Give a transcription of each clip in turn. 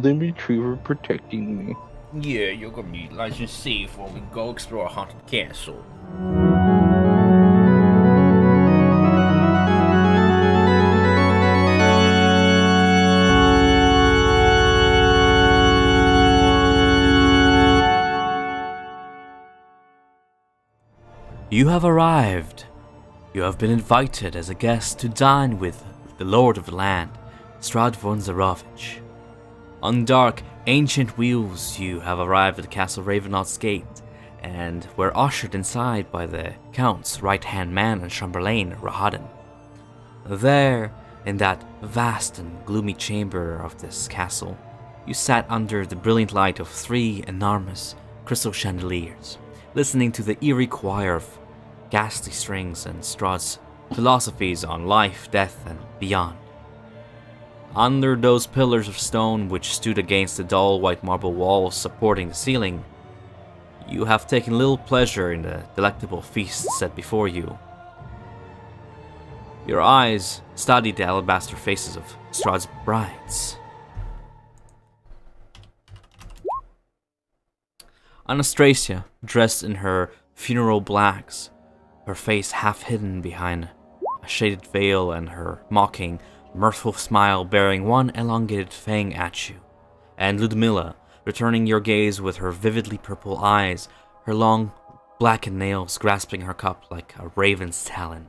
golden retriever protecting me. Yeah, you're gonna be nice and safe while we go explore a haunted castle. You have arrived. You have been invited as a guest to dine with the Lord of the Land, Strahd von Zarovich. On dark, ancient wheels, you have arrived at Castle Ravenloft's gate, and were ushered inside by the Count's right-hand man and Chamberlain, Rahadan. There, in that vast and gloomy chamber of this castle, you sat under the brilliant light of 3 enormous crystal chandeliers, listening to the eerie choir of ghastly strings and Strahd's philosophies on life, death, and beyond. Under those pillars of stone which stood against the dull white marble walls supporting the ceiling, you have taken little pleasure in the delectable feast set before you. Your eyes studied the alabaster faces of Strahd's brides. Anastasia, dressed in her funeral blacks, her face half hidden behind a shaded veil and her mocking, mirthful smile bearing one elongated fang at you, and Ludmilla, returning your gaze with her vividly purple eyes, her long blackened nails grasping her cup like a raven's talon.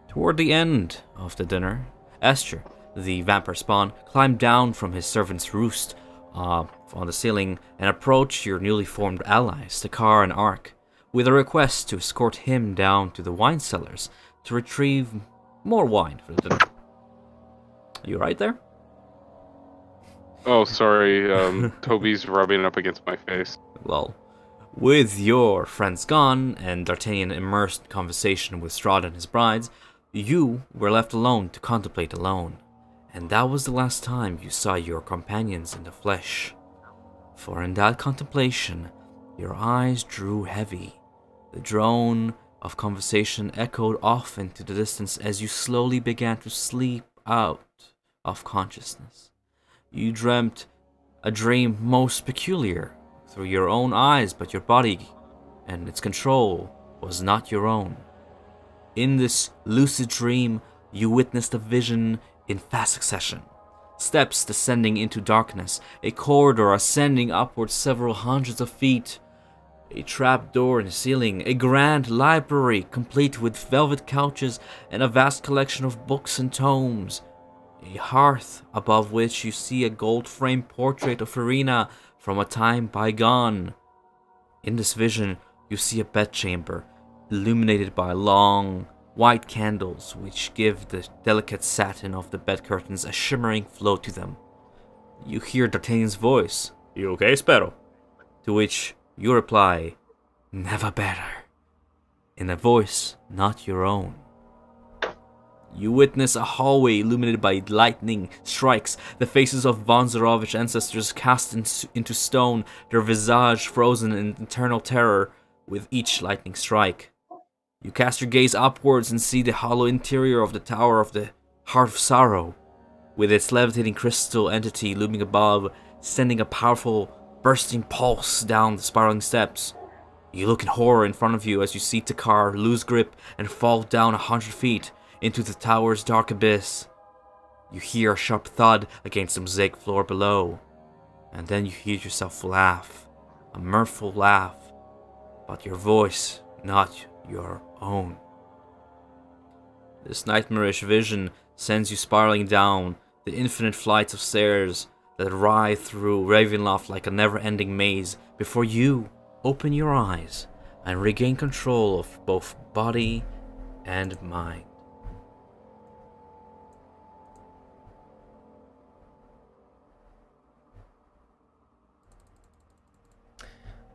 Toward the end of the dinner, Esther, the vampire spawn, climbed down from his servant's roost on the ceiling and approached your newly formed allies, Takar and Ark, with a request to escort him down to the wine cellars to retrieve more wine for the dinner. Are you right there? Oh, sorry. Toby's rubbing up against my face. Well, with your friends gone and D'Artagnan immersed in conversation with Strahd and his brides, you were left alone to contemplate alone, and that was the last time you saw your companions in the flesh. For in that contemplation, your eyes drew heavy. The drone of conversation echoed off into the distance as you slowly began to sleep out of consciousness. You dreamt a dream most peculiar through your own eyes, but your body and its control was not your own. In this lucid dream, you witnessed a vision in fast succession. Steps descending into darkness, a corridor ascending upwards several hundreds of feet, a trapdoor in the ceiling, a grand library complete with velvet couches and a vast collection of books and tomes, a hearth above which you see a gold-framed portrait of Irina from a time bygone. In this vision, you see a bedchamber illuminated by long, white candles which give the delicate satin of the bed curtains a shimmering flow to them. You hear D'Artagnan's voice, "You okay, Sparrow?" To which you reply, "Never better," in a voice not your own. You witness a hallway illuminated by lightning strikes, the faces of von Zarovich's ancestors cast into stone, their visage frozen in eternal terror with each lightning strike. You cast your gaze upwards and see the hollow interior of the Tower of the Heart of Sorrow, with its levitating crystal entity looming above, sending a powerful, bursting pulse down the spiraling steps. You look in horror in front of you as you see Takar lose grip and fall down 100 feet into the tower's dark abyss. You hear a sharp thud against the mosaic floor below, and then you hear yourself laugh, a mirthful laugh, but your voice not your own. This nightmarish vision sends you spiraling down the infinite flights of stairs that writhe through Ravenloft like a never-ending maze before you open your eyes and regain control of both body and mind.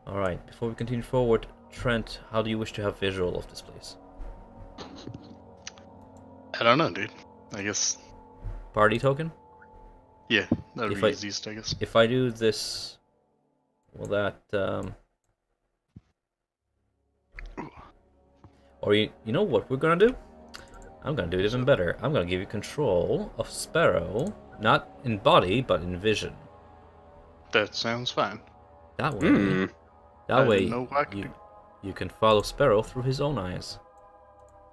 Alright, before we continue forward, Trent, how do you wish to have visual of this place? I don't know, dude. I guess. Party token? Yeah, that'd If be I- easiest, I guess. If I do this, will that, or you know what we're gonna do? I'm gonna do it even better. I'm gonna give you control of Sparrow Not in body, but in vision. That sounds fine. That way, that way, know what I can do. you can follow Sparrow through his own eyes.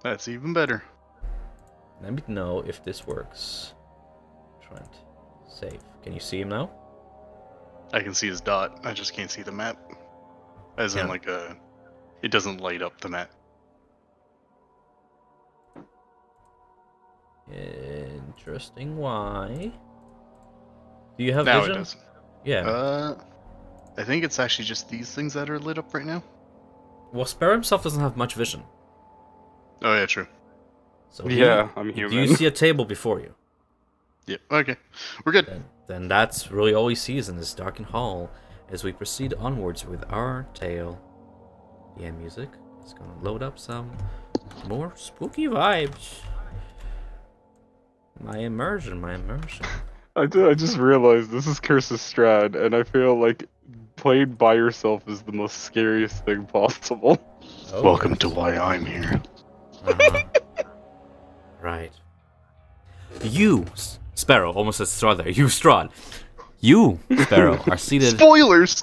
That's even better. Let me know if this works. Trent, save. Can you see him now? I can see his dot. I just can't see the map. As in, Yeah. like, it doesn't light up the map. Interesting. Why? Do you have Now vision? it doesn't. Yeah. I think it's actually just these things that are lit up right now. Well, Sparrow himself doesn't have much vision. Oh yeah, true. So Yeah, I'm if human. you see a table before you, Yeah, okay. We're good. then that's really all he sees in this darkened hall as we proceed onwards with our tale. The end music is going to load up some more spooky vibes. My immersion. I just realized this is Curse of Strahd, and I feel like playing by yourself is the most scariest thing possible. Oh, Welcome to why I'm here. uh-huh. Right. You, Sparrow, almost said Strahd there. You, Strahd. You, Sparrow, are seated... Spoilers!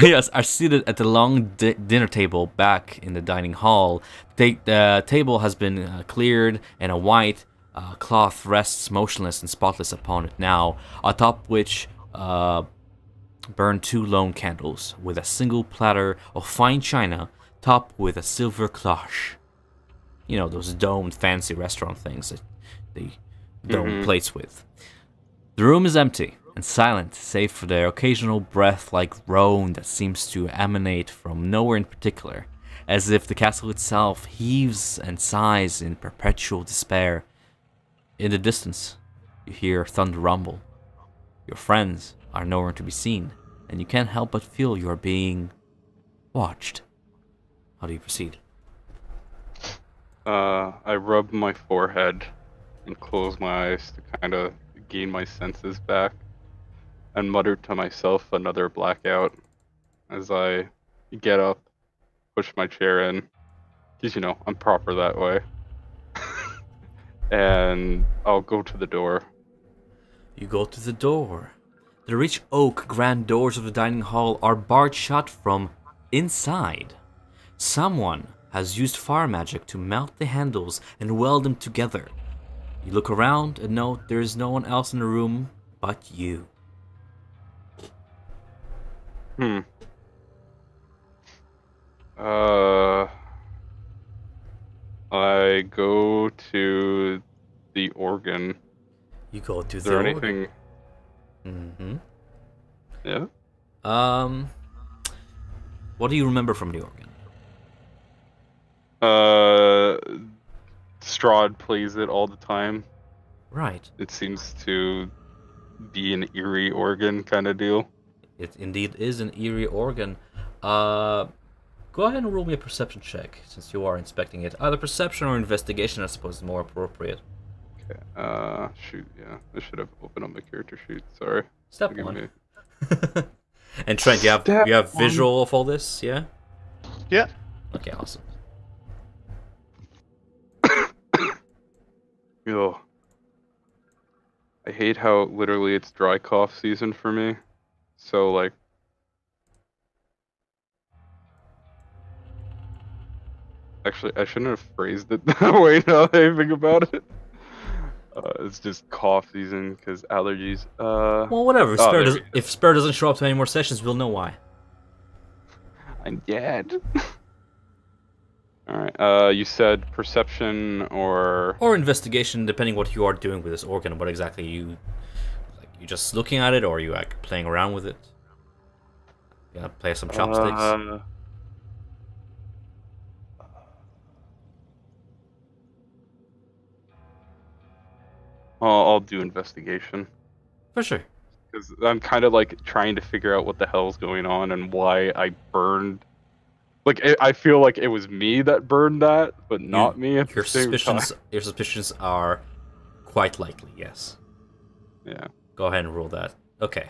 Yes, are seated at the long dinner table back in the dining hall. The table has been cleared, and a white cloth rests motionless and spotless upon it now, atop which burn 2 lone candles, with a single platter of fine china topped with a silver cloche. You know, those domed fancy restaurant things that they dome plates with. The room is empty and silent, save for the occasional breath-like groan that seems to emanate from nowhere in particular, as if the castle itself heaves and sighs in perpetual despair. In the distance, you hear thunder rumble. Your friends are nowhere to be seen, and you can't help but feel you are being watched. How do you proceed? I rub my forehead and close my eyes to kind of gain my senses back, and mutter to myself another blackout as I get up, push my chair in, because, you know, I'm proper that way, and I'll go to the door. You go to the door. The rich oak grand doors of the dining hall are barred shut from inside. Someone has used fire magic to melt the handles and weld them together. You look around and note there is no one else in the room but you. I go to the organ. You go to Is the there organ. anything? Yeah. What do you remember from the organ? Strahd plays it all the time. Right. It seems to be an eerie organ kind of deal. It indeed is an eerie organ. Go ahead and roll me a perception check, since you are inspecting it. Either perception or investigation, I suppose, is more appropriate. Okay. Shoot. Yeah, I should have opened up my character sheet. Sorry. Step Forgive 1. me. And Trent, you have visual of all this, yeah? Yeah. Okay, awesome. Yo. I hate how literally it's dry cough season for me. So like. Actually, I shouldn't have phrased it that way now that I think about it. It's just cough season because allergies. Well, whatever. If Spare doesn't show up to any more sessions, we'll know why. I'm dead. Alright, you said perception or... Or investigation, depending what you are doing with this organ. What exactly you... Like, you just looking at it, or are you like playing around with it? You gonna play some chopsticks? I'll do investigation. For sure. Because I'm kind of like trying to figure out what the hell's going on and why I burned. Like, I feel like it was me that burned that, but not me at the same time. Your suspicions are quite likely, yes. Yeah. Go ahead and roll that. Okay.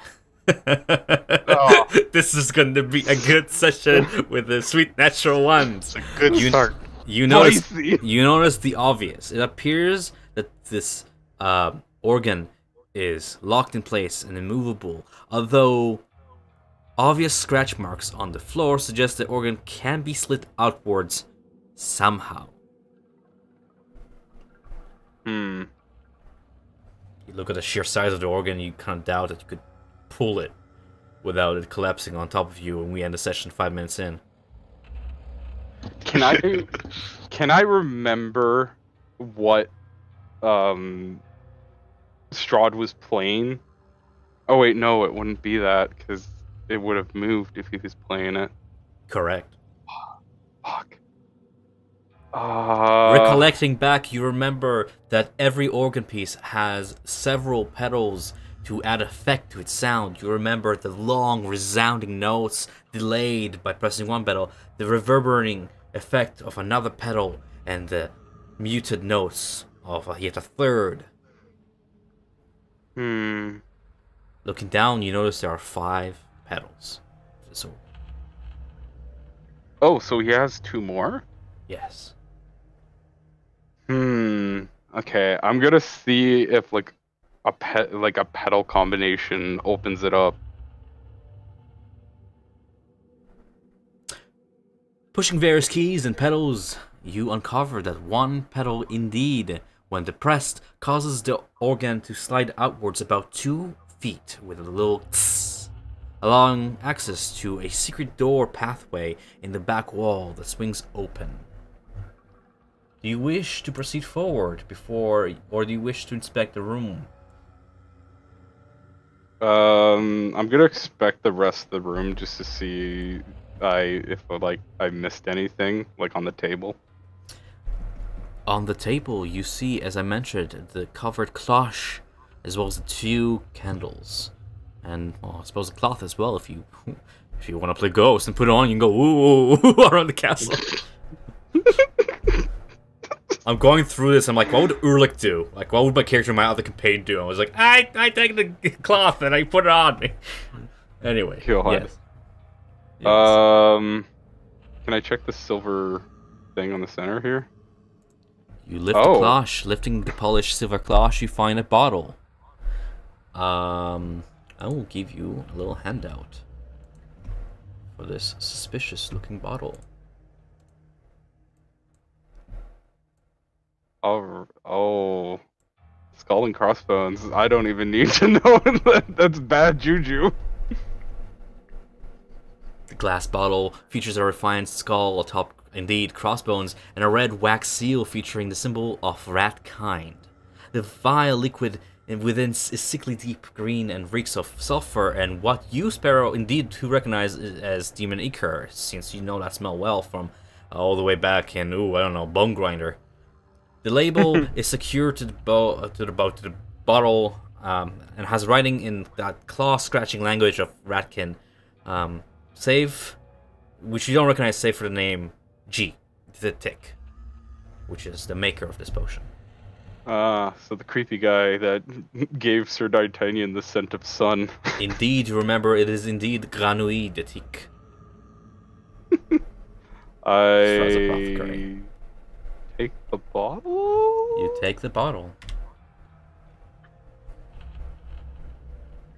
Oh. This is going to be a good session with the sweet natural ones. It's a good start. You notice the obvious. It appears that this organ is locked in place and immovable, although obvious scratch marks on the floor suggest the organ can be slid outwards somehow. Hmm. You look at the sheer size of the organ, you kind of doubt that you could pull it without it collapsing on top of you, and we end the session 5 minutes in. Can I remember what Strahd was playing? Oh wait, no, it wouldn't be that because it would have moved if he was playing it. Correct. Fuck. Recollecting back, you remember that every organ piece has several pedals to add effect to its sound. You remember the long, resounding notes delayed by pressing one pedal, the reverberating effect of another pedal, and the muted notes of yet a third. Looking down, you notice there are 5 pedals. So, Oh, so he has 2 more? yes. Okay, I'm gonna see if like a pedal combination opens it up. Pushing various keys and pedals, you uncover that one pedal indeed, when depressed, causes the organ to slide outwards about 2 feet with a little tss, allowing access to a secret door pathway in the back wall that swings open. Do you wish to proceed forward or do you wish to inspect the room? I'm gonna expect the rest of the room just to see if I missed anything like on the table. On the table, you see, as I mentioned, the covered cloche, as well as the 2 candles, and well, I suppose a cloth as well. If you want to play Ghost and put it on, you can go ooh, ooh around the castle. I'm going through this. I'm like, what would Urlik do? Like, what would my character in my other campaign do? I was like, I take the cloth and I put it on me. Anyway, yes. Can I check the silver thing on the center here? You lift the cloche. Lifting the polished silver cloche, you find a bottle. I will give you a little handout for this suspicious-looking bottle. Oh, skull and crossbones. I don't even need to know that that's bad juju. The glass bottle features a refined skull atop, indeed, crossbones, and a red wax seal featuring the symbol of rat kind. The vile liquid within is sickly deep green and reeks of sulfur, and what you, Sparrow, indeed to recognize as demon ichor, since you know that smell well from all the way back in, I don't know, Bone Grinder. The label is secured to the bottle, and has writing in that claw-scratching language of Ratkin, save, which you don't recognize, save for the name G, the Tick, which is the maker of this potion. So the creepy guy that gave Sir D'Artagnan the scent of sun. Indeed, remember, it is indeed Granouille de Tick. I take the bottle? You take the bottle.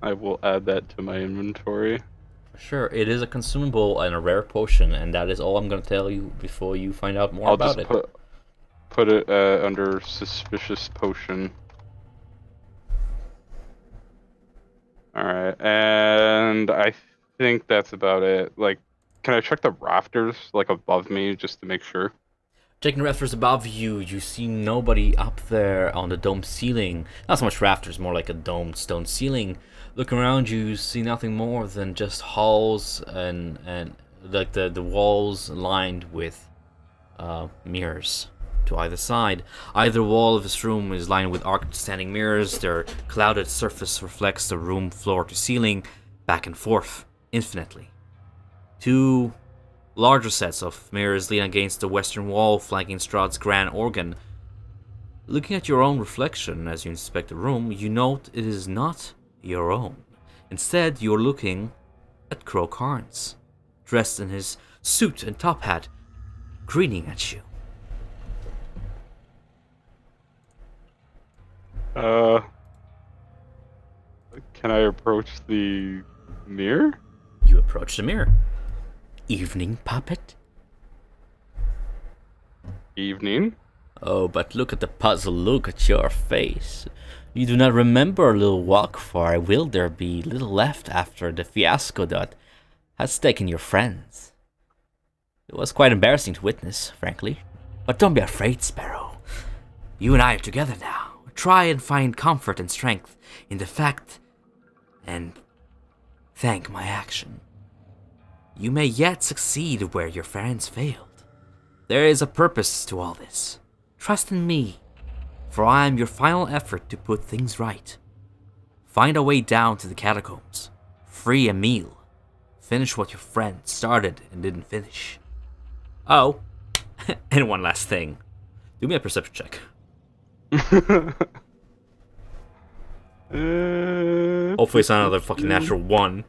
I will add that to my inventory. Sure, it is a consumable and a rare potion, and that is all I'm going to tell you before you find out more about it. I'll just put it under suspicious potion. Alright, and I think that's about it. Like, can I check the rafters, like, above me, just to make sure? Checking the rafters above you, you see nobody up there on the dome ceiling. Not so much rafters, more like a domed stone ceiling. Looking around you see nothing more than just halls and like the walls lined with mirrors to either side. Either wall of this room is lined with arched standing mirrors. Their clouded surface reflects the room floor to ceiling, back and forth, infinitely. 2 larger sets of mirrors lean against the western wall, flanking Strahd's grand organ. Looking at your own reflection as you inspect the room, you note it is not your own. Instead, you're looking at Crow Carnes, dressed in his suit and top hat, grinning at you. can I approach the mirror? You approach the mirror. Evening, puppet? Evening. Oh, but look at the puzzled look at your face. You do not remember a little walk far. Will there be little left after the fiasco that has taken your friends? It was quite embarrassing to witness, frankly. But don't be afraid, Sparrow. You and I are together now. Try and find comfort and strength in the fact and thank my action. You may yet succeed where your friends failed. There is a purpose to all this. Trust in me, for I am your final effort to put things right. Find a way down to the catacombs. Free Emil. Finish what your friend started and didn't finish. Oh, and one last thing. Do me a perception check. Hopefully it's not another fucking natural 1.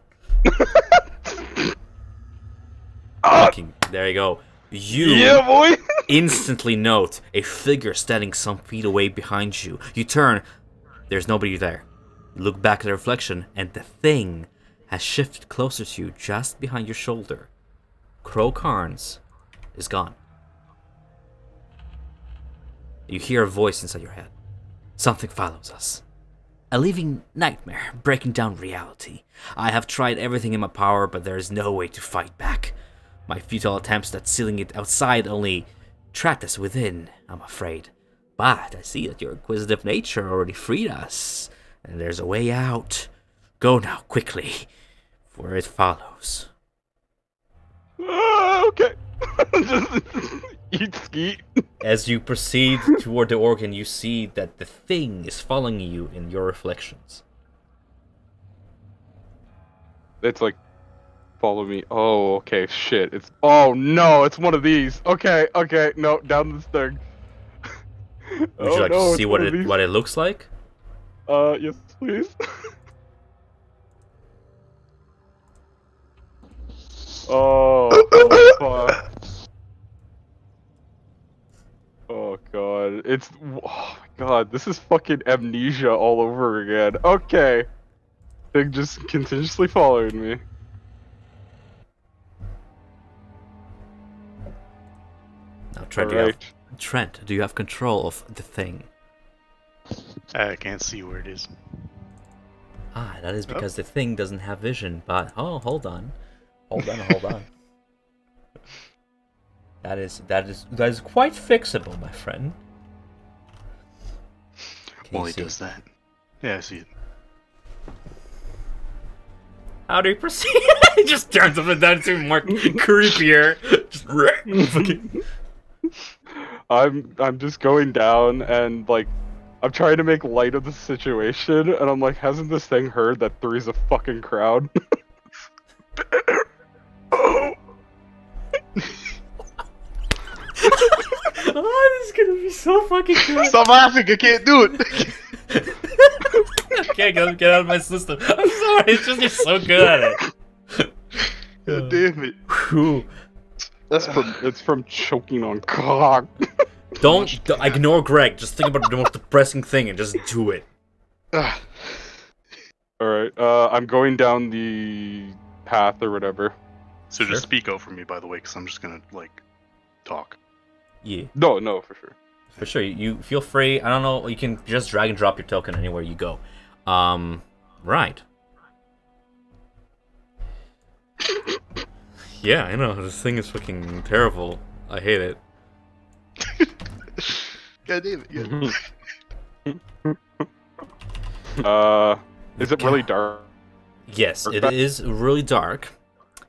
Fucking, there you go. Yeah, boy! Instantly note a figure standing some feet away behind you. You turn, there's nobody there. You look back at the reflection, and the thing has shifted closer to you just behind your shoulder. Crow Carnes is gone. You hear a voice inside your head. Something follows us. A living nightmare, breaking down reality. I have tried everything in my power, but there is no way to fight back. My futile attempts at sealing it outside only trapped us within, I'm afraid. But I see that your inquisitive nature already freed us, and there's a way out. Go now, quickly, for it follows. Okay. Just eat skeet. As you proceed toward the organ, you see that the thing is following you in your reflections. It's like, follow me. Oh, okay, shit. It's, oh no, it's one of these. Okay, no, down this thing. Would you like to see what it looks like? Yes, please. Oh, fuck. Oh god, it's, oh my god, this is fucking amnesia all over again. Okay. Thing just continuously following me. Now, Trent, do you have control of the thing? I can't see where it is. Ah, that is because the thing doesn't have vision, but... Oh, hold on. Hold on. That is quite fixable, my friend. Well, he does that. Yeah, I see it. How do you proceed? He just turns up and down. It's even more creepier. Just fucking... I'm just going down and like I'm trying to make light of the situation, and I'm like, hasn't this thing heard that three's a fucking crowd? Oh, this is gonna be so fucking good. Stop laughing! I can't do it. I can't get out of my system. I'm sorry. It's just you're so good at it. God damn it. Whew. It's from choking on cock. Don't ignore Greg. Just think about the most depressing thing and just do it. Alright, I'm going down the path or whatever. So just speak out for me, by the way, because I'm just gonna, like, talk. Yeah. No, for sure. For sure. You feel free. I don't know. You can just drag and drop your token anywhere you go. Right. Yeah, I know. This thing is fucking terrible. I hate it. God damn it. Yeah. Is it really dark? Yes, it is really dark.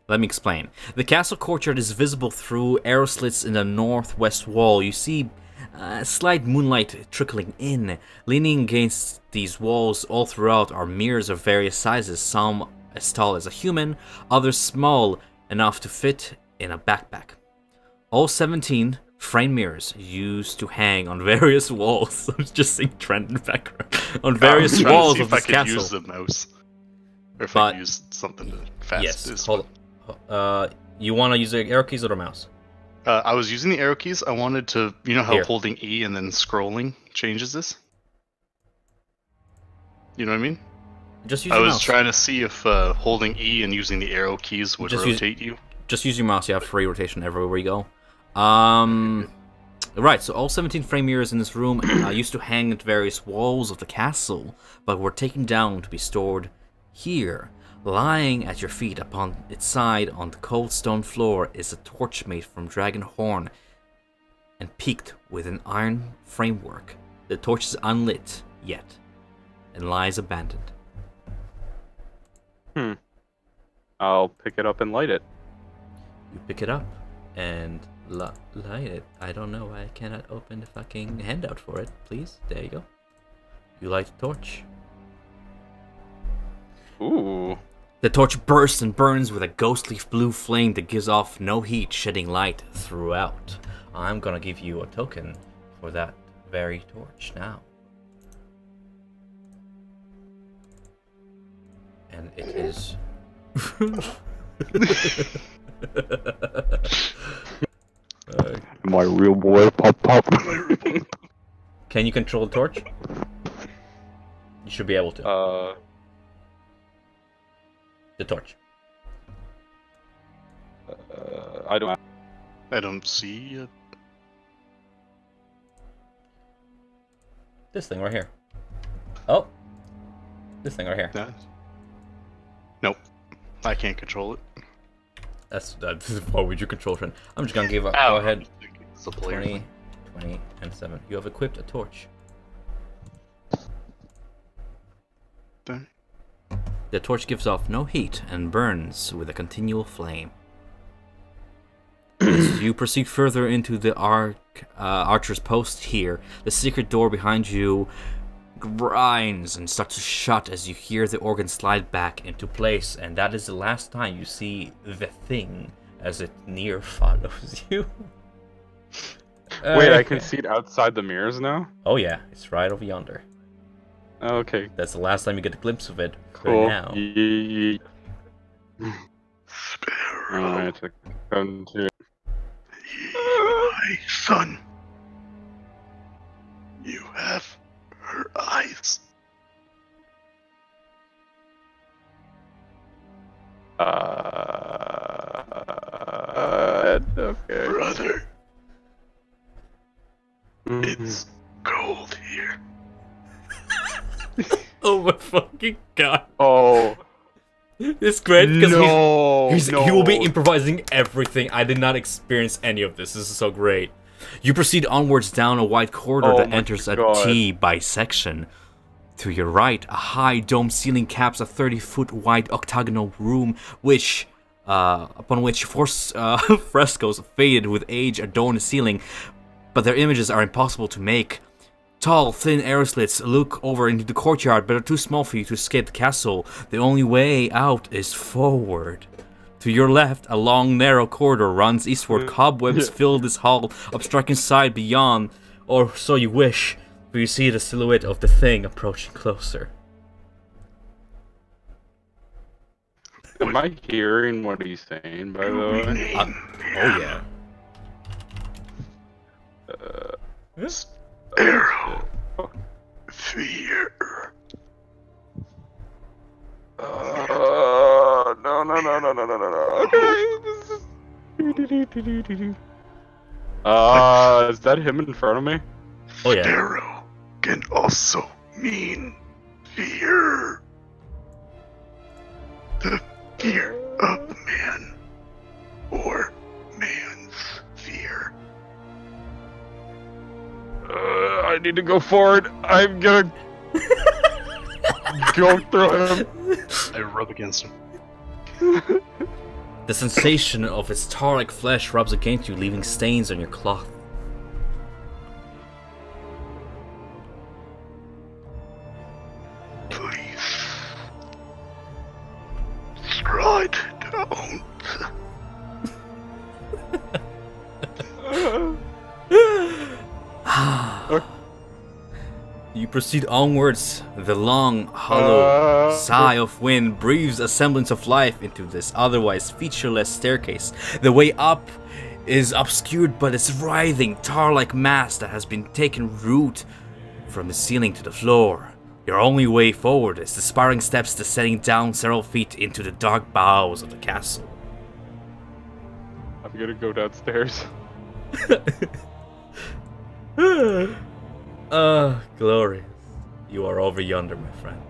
Let me explain. The castle courtyard is visible through arrow slits in the northwest wall. You see slight moonlight trickling in. Leaning against these walls all throughout are mirrors of various sizes, some as tall as a human, others small enough to fit in a backpack. All 17 frame mirrors used to hang on various walls. I'm just seeing Trent in the background. On various walls of this castle. I could use the mouse. Or if I could use something to fast yes, this. hold on. You want to use the arrow keys or the mouse? I was using the arrow keys. I wanted to, you know how Here. holding E and then scrolling changes this? You know what I mean? Just use I your was mouse. trying to see if holding E and using the arrow keys would rotate you. Just use your mouse. You have free rotation everywhere you go. Right, so all 17 frame mirrors in this room used to hang at various walls of the castle, but were taken down to be stored here. Lying at your feet upon its side on the cold stone floor is a torch made from dragon horn and peaked with an iron framework. The torch is unlit yet and lies abandoned. I'll pick it up and light it. You pick it up and light it. I don't know why I cannot open the fucking handout for it. Please, there you go. You light the torch. Ooh. The torch bursts and burns with a ghostly blue flame that gives off no heat, shedding light throughout. I'm gonna give you a token for that very torch now. And it is... My real boy, pop. Can you control the torch? You should be able to. The torch. I don't. I don't see it. This thing right here. Oh. This thing right here. Nope. I can't control it. That's what would you control, Trent? I'm just gonna give up. Ow. Go ahead. It's a player 20, 20, and 7. You have equipped a torch. thing. The torch gives off no heat and burns with a continual flame. As you proceed further into the archer's post here, the secret door behind you grinds and starts to shut as you hear the organ slide back into place, and that is the last time you see the thing as it near follows you. Wait, I can see it outside the mirrors now? Oh yeah, it's right over yonder. Okay, That's the last time you get a glimpse of it. cool. Right now. Alright, to come to... My son. You have her eyes. Okay. Brother, it's cold here. Oh my fucking god. Oh. It's great because No, he will be improvising everything. I did not experience any of this. This is so great. You proceed onwards down a wide corridor Oh that my enters a God. T bisection. To your right, a high dome ceiling caps a 30-foot wide octagonal room, which, upon which four frescoes faded with age adorn the ceiling, but their images are impossible to make. Tall, thin arrow slits look over into the courtyard, but are too small for you to escape the castle. The only way out is forward. To your left, a long, narrow corridor runs eastward. Cobwebs fill this hall, obstructing sight beyond, or so you wish, but you see the silhouette of the thing approaching closer. Am I hearing what he's saying, by the way? Oh yeah. Arrow. Fear. No. Is that him in front of me? Oh yeah. Arrow can also mean fear. The fear of man. Or man's fear. I need to go forward. I'm gonna go through him. I rub against him. The sensation of its tar-like flesh rubs against you, leaving stains on your cloth. Please. Strahd, don't. You proceed onwards. The long, hollow sigh of wind breathes a semblance of life into this otherwise featureless staircase. The way up is obscured by this writhing, tar-like mass that has been taken root from the ceiling to the floor. Your only way forward is the spiral steps descending down several feet into the dark bowels of the castle. I'm gonna go downstairs. Glorious. You are over yonder, my friend.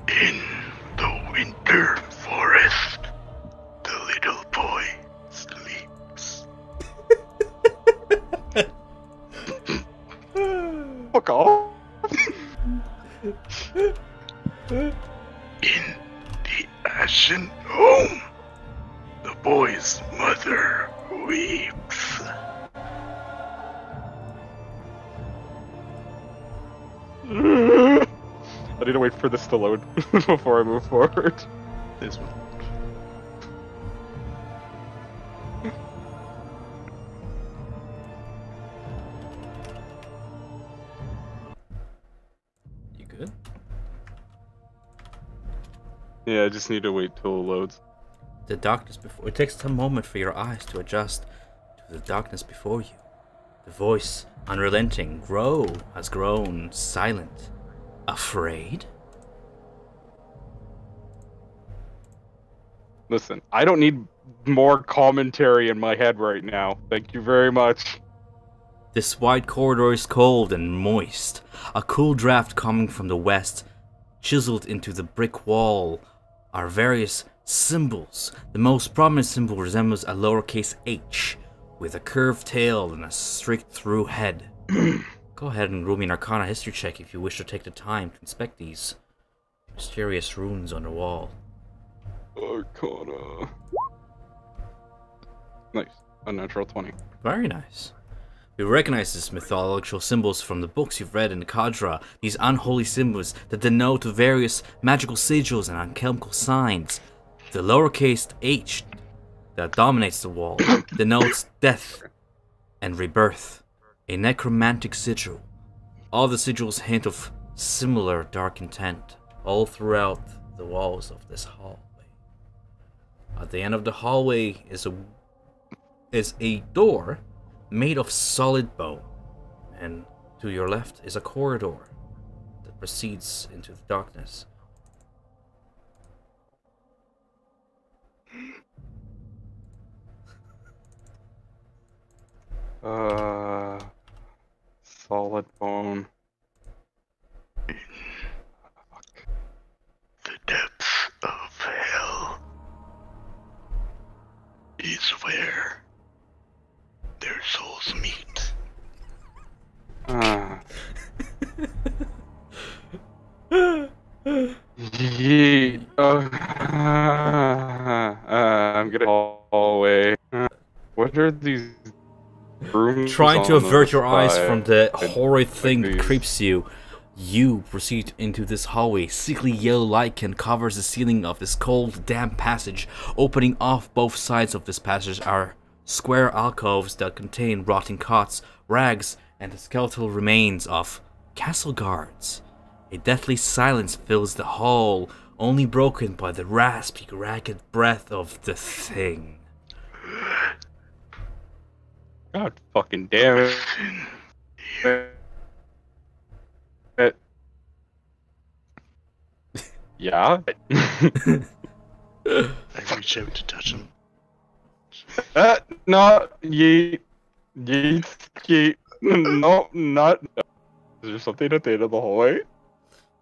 In the winter forest, the little boy sleeps. Fuck off. In the ashen home, the boy's mother weeps. I need to wait for this to load before I move forward. This one. You good? Yeah, I just need to wait till it loads. The darkness before... It takes a moment for your eyes to adjust to the darkness before you. The voice, unrelenting, has grown silent. Afraid? Listen, I don't need more commentary in my head right now. Thank you very much. This wide corridor is cold and moist. A cool draft coming from the west. Chiseled into the brick wall are various symbols. The most prominent symbol resembles a lowercase h, with a curved tail and a straight through head. Go ahead and roll me an Arcana history check if you wish to take the time to inspect these mysterious runes on the wall. Arcana. Nice. A natural 20. Very nice. You recognize these mythological symbols from the books you've read in the Kadra, these unholy symbols that denote various magical sigils and alchemical signs. The lowercase h that dominates the wall denotes death and rebirth, a necromantic sigil. All the sigils hint of similar dark intent, all throughout the walls of this hallway. At the end of the hallway is a door made of solid bone, and to your left is a corridor that proceeds into the darkness. Solid bone. The depths of hell is where their souls meet. Yeet. I'm gonna hallway. What are these rooms? Trying to on the avert your eyes side? from the horrid thing Like that these. creeps you, you proceed into this hallway. Sickly yellow light can covers the ceiling of this cold, damp passage. Opening off both sides of this passage are square alcoves that contain rotting cots, rags, and the skeletal remains of castle guards. A deathly silence fills the hall, only broken by the raspy, ragged breath of the thing. God fucking damn it. Yeah? I reach out to touch him. No, yeet. Yeet. Yeet. No, not. Is there something at the end of the hallway?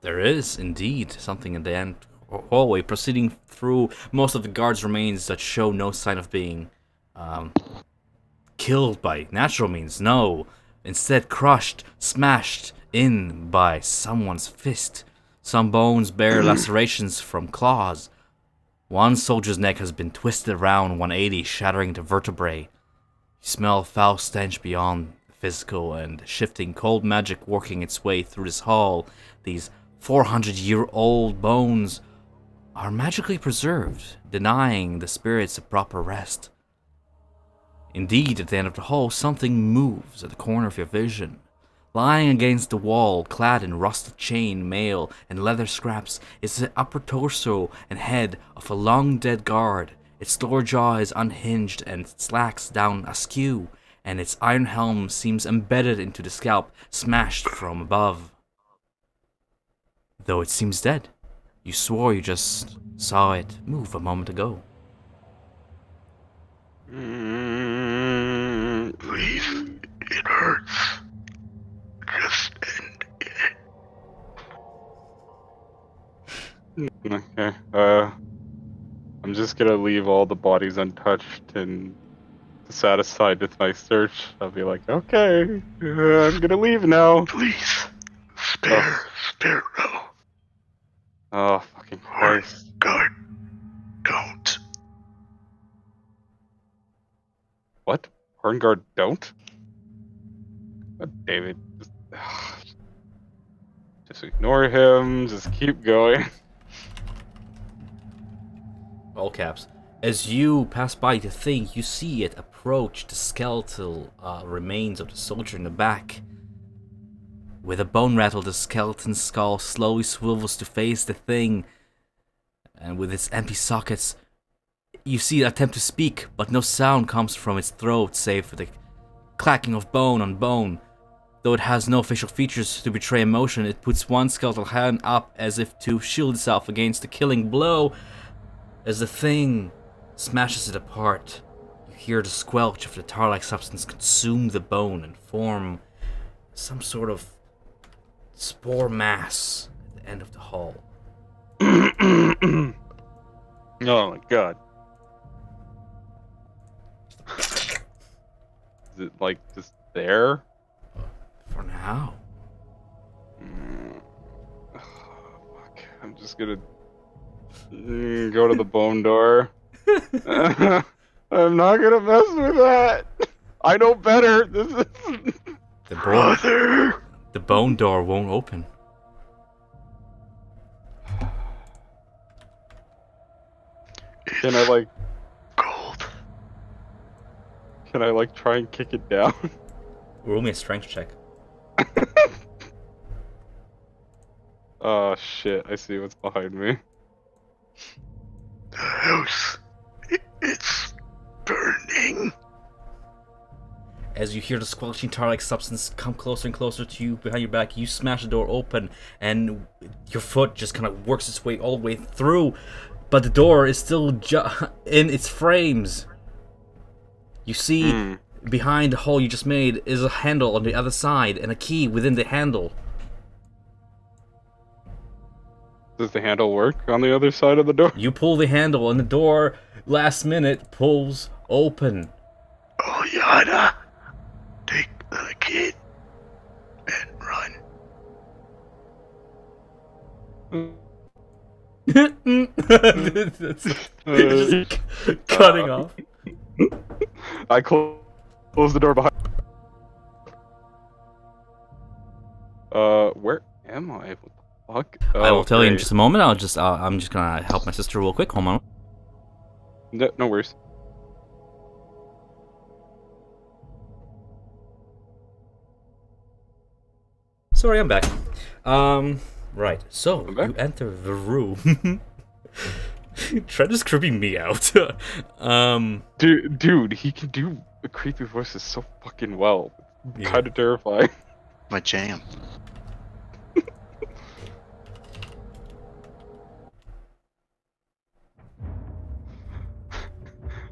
There is indeed something in the end hallway, proceeding through most of the guards' remains that show no sign of being killed by natural means. No, instead crushed, smashed in by someone's fist. Some bones bear lacerations from claws. One soldier's neck has been twisted around 180, shattering the vertebrae. You smell foul stench beyond the physical and shifting cold magic working its way through this hall. These 400-year-old bones are magically preserved, denying the spirits a proper rest. Indeed, at the end of the hall, something moves at the corner of your vision. Lying against the wall, clad in rusted chain, mail, and leather scraps, is the upper torso and head of a long-dead guard. Its lower jaw is unhinged and slacks down askew, and its iron helm seems embedded into the scalp, smashed from above. Though it seems dead, you swore you just saw it move a moment ago. Please, it hurts. Just end it. Okay. I'm just gonna leave all the bodies untouched and satisfied with my search. I'll be like, okay, I'm gonna leave now. Please, spare Sparrow. Oh, fucking Christ. God, don't. What? Hornguard don't? God damn it. Just ignore him, just keep going. All caps. As you pass by the thing, you see it approach the skeletal remains of the soldier in the back. With a bone rattle, the skeleton skull slowly swivels to face the thing, and with its empty sockets, you see it attempt to speak, but no sound comes from its throat save for the clacking of bone on bone. Though it has no facial features to betray emotion, it puts one skeletal hand up as if to shield itself against the killing blow. As the thing smashes it apart, you hear the squelch of the tar-like substance consume the bone and form some sort of spore mass at the end of the hull. Oh my god. Is it like just there? For now. Fuck. I'm just gonna go to the bone door. I'm not gonna mess with that. I know better. This is The bone door won't open. Can I like Gold. Can I like try and kick it down? Roll me a strength check. Oh shit, I see what's behind me. The house. It's burning. As you hear the squelching tar-like substance come closer and closer to you behind your back, you smash the door open, and your foot just kind of works its way all the way through, but the door is still in its frames. You see, behind the hole you just made is a handle on the other side, and a key within the handle. Does the handle work on the other side of the door? You pull the handle, and the door, last minute, pulls open. Oh, Yada. Take the kid and run. Just cutting off. I close the door behind. Where am I? What the fuck? I will tell you in great. just a moment. I'm just gonna help my sister real quick. Hold on. No worries. Sorry, I'm back. Right. So I'm back? you enter the room. Trent is creeping me out. Dude, he can do creepy voices so fucking well. Yeah. Kind of terrifying. My jam.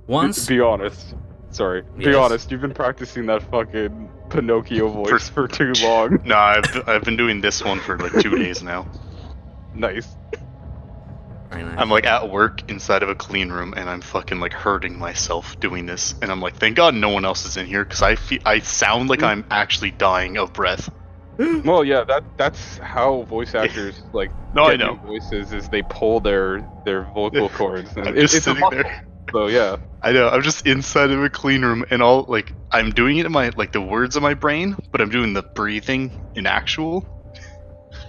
Once. Be honest. Sorry. Be Yes. honest. You've been practicing that fucking Pinocchio voice for too long. No, I've been doing this one for like 2 days now. Nice. Very nice. I'm like at work inside of a clean room, and I'm fucking like hurting myself doing this. And I'm like, thank God no one else is in here, because I sound like I'm actually dying of breath. Well, yeah, that's how voice actors like No, I get know. new voices is they pull their vocal cords. And I'm just it's a sitting muscle. there. So yeah. I know. I'm just inside of a clean room, and all like I'm doing it in my like the words of my brain, but I'm doing the breathing in actual.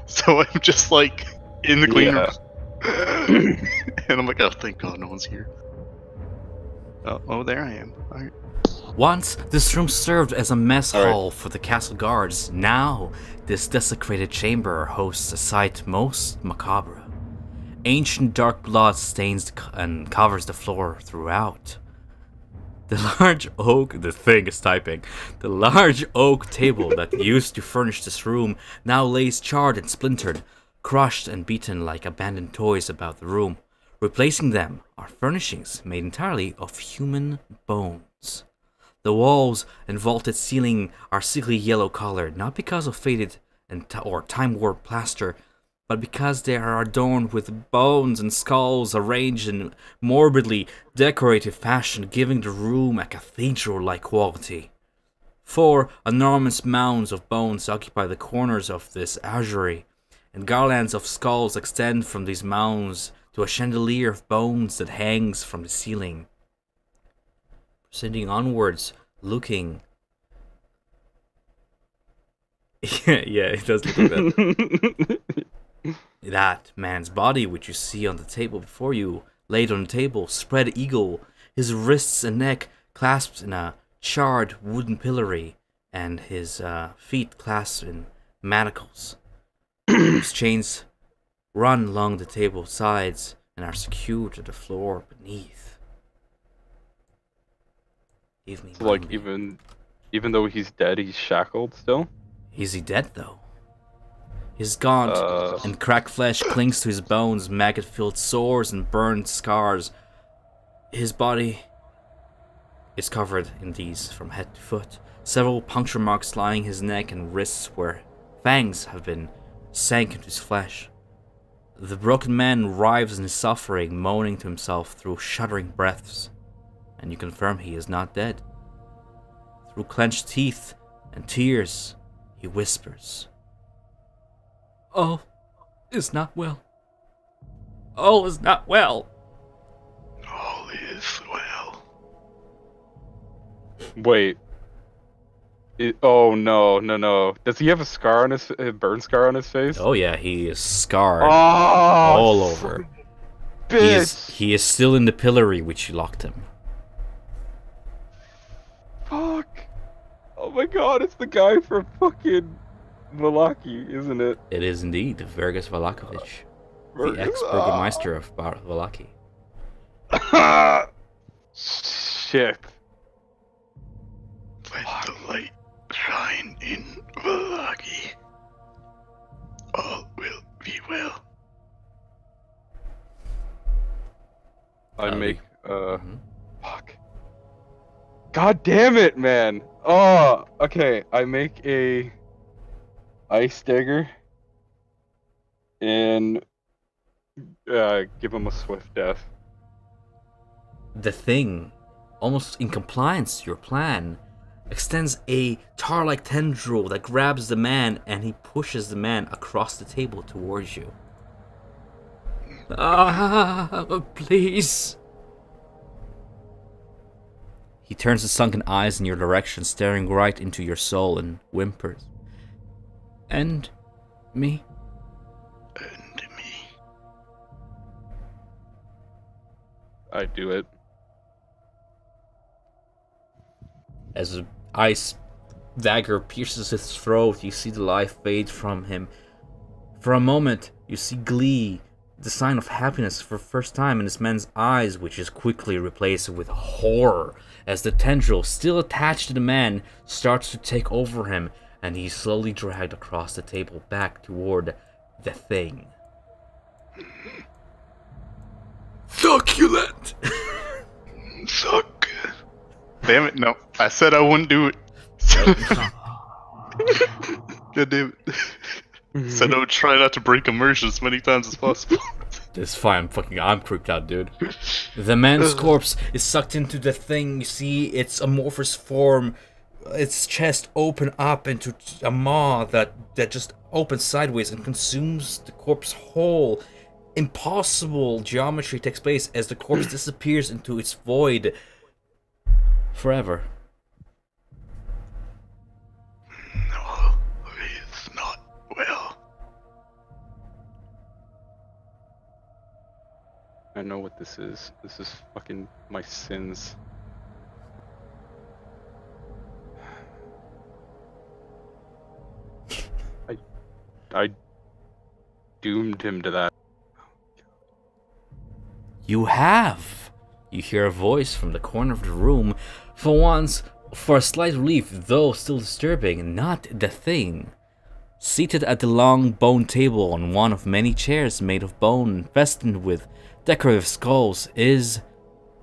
So I'm just like in the clean room, and I'm like, oh, thank God no one's here. Oh, there I am. All right. Once, this room served as a mess All right. hall for the castle guards. Now, this desecrated chamber hosts a sight most macabre. Ancient dark blood stains and covers the floor throughout. The thing is typing. The large oak table that used to furnish this room now lays charred and splintered, crushed and beaten like abandoned toys about the room. Replacing them are furnishings made entirely of human bones. The walls and vaulted ceiling are sickly yellow colored, not because of faded or time-worn plaster, but because they are adorned with bones and skulls arranged in morbidly decorative fashion, giving the room a cathedral-like quality. 4 enormous mounds of bones occupy the corners of this azury, and garlands of skulls extend from these mounds to a chandelier of bones that hangs from the ceiling. Proceeding onwards, looking... yeah, it does look like that. That man's body, which you see on the table before you, laid on the table, spread eagle, his wrists and neck clasped in a charred wooden pillory, and his feet clasped in manacles. His chains run along the table's sides and are secured to the floor beneath. Give me So, like, even though he's dead, he's shackled still? Is he dead, though? His gaunt and cracked flesh clings to his bones, maggot-filled sores and burned scars. His body is covered in these from head to foot, several puncture marks lining his neck and wrists where fangs have been sank into his flesh. The broken man writhes in his suffering, moaning to himself through shuddering breaths, and you confirm he is not dead. Through clenched teeth and tears, he whispers, "All is not well. All is not well." All is well. Wait. Oh no. Does he have a burn scar on his face? Oh yeah, he is scarred Oh, all over. Bitch. He is still in the pillory which you locked him. Fuck. Oh my god, it's the guy from fucking Valaki, isn't it? It is indeed Vergus Valakovich, the ex-burgermeister of Valaki. Shit. Let the light shine in Valaki. All will be well. I make, fuck. God damn it, man. Oh, okay. I make a ice dagger and give him a swift death. The thing, almost in compliance to your plan, extends a tar-like tendril that grabs the man, and he pushes the man across the table towards you. Please. He turns his sunken eyes in your direction, staring right into your soul, and whimpers. End me. And me. I do it. As an ice dagger pierces his throat, you see the life fade from him. For a moment, you see glee, the sign of happiness for the first time in this man's eyes, which is quickly replaced with horror as the tendril, still attached to the man, starts to take over him, and he's slowly dragged across the table back toward the thing. Succulent! Suck. Damn it, no. I said I wouldn't do it. God damn it. Said I would try not to break immersion as many times as possible. It's fine, I'm creeped out, dude. The man's corpse is sucked into the thing. You see its amorphous form, its chest open up into a maw that just opens sideways and consumes the corpse whole. Impossible geometry takes place as the corpse disappears into its void forever. No, it's not well. I know what this is. This is fucking my sins. I doomed him to that. You have. You hear a voice from the corner of the room. For once, for a slight relief, though still disturbing, not the thing. Seated at the long bone table on one of many chairs made of bone festooned with decorative skulls is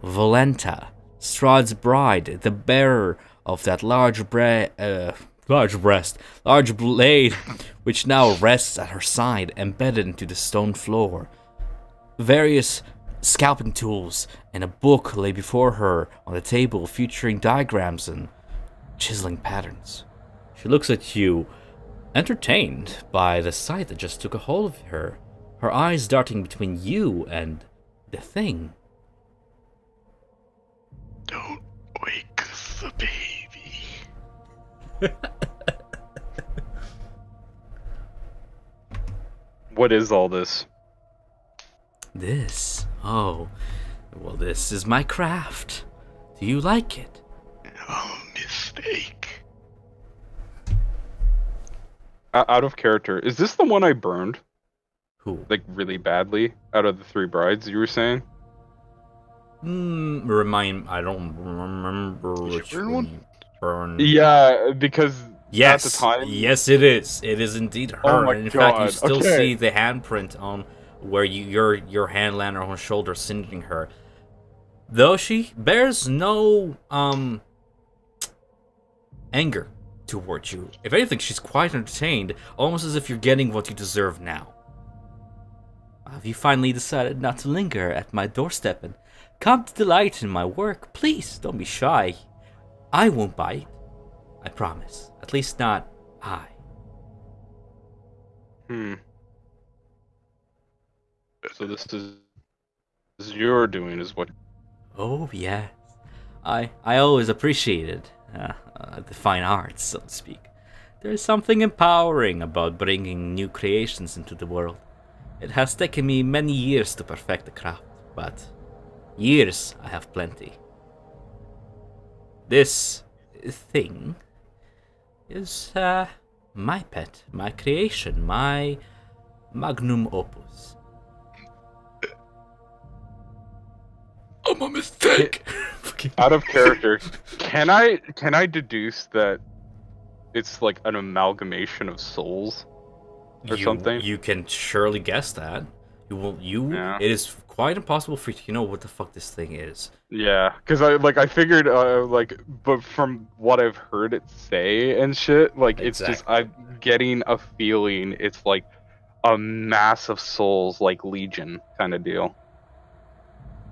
Volenta, Strahd's bride, the bearer of that large blade, which now rests at her side, embedded into the stone floor. Various scalping tools and a book lay before her on the table, featuring diagrams and chiseling patterns. She looks at you, entertained by the sight that just took a hold of her, her eyes darting between you and the thing. Don't wake the baby. What is all this? This? Oh, well, this is my craft. Do you like it? Oh, mistake. Out of character, is this the one I burned? Who? Like, really badly? Out of the 3 brides, you were saying? I don't remember which burn one one? you burned. Yeah, because Yes, at the time... yes, it is. It is indeed her. Oh my and in fact, you God, still okay. see the handprint on where your hand landed on her shoulder, singeing her. Though she bears no anger towards you. If anything, she's quite entertained, almost as if you're getting what you deserve now. Have you finally decided not to linger at my doorstep and come to delight in my work? Please, don't be shy. I won't bite. I promise. At least not I. So this is your doing, is what... Oh, yes. I always appreciated the fine arts, so to speak. There is something empowering about bringing new creations into the world. It has taken me many years to perfect the craft, but years I have plenty. This thing is my pet, my creation, my magnum opus. I'm a mistake. Out of character, can I deduce that it's like an amalgamation of souls or something? You can surely guess that. Yeah. It is quite impossible for you to know what the fuck this thing is. Yeah, because I figured but from what I've heard it say and shit, like it's just I'm getting a feeling it's like a mass of souls, like Legion kind of deal.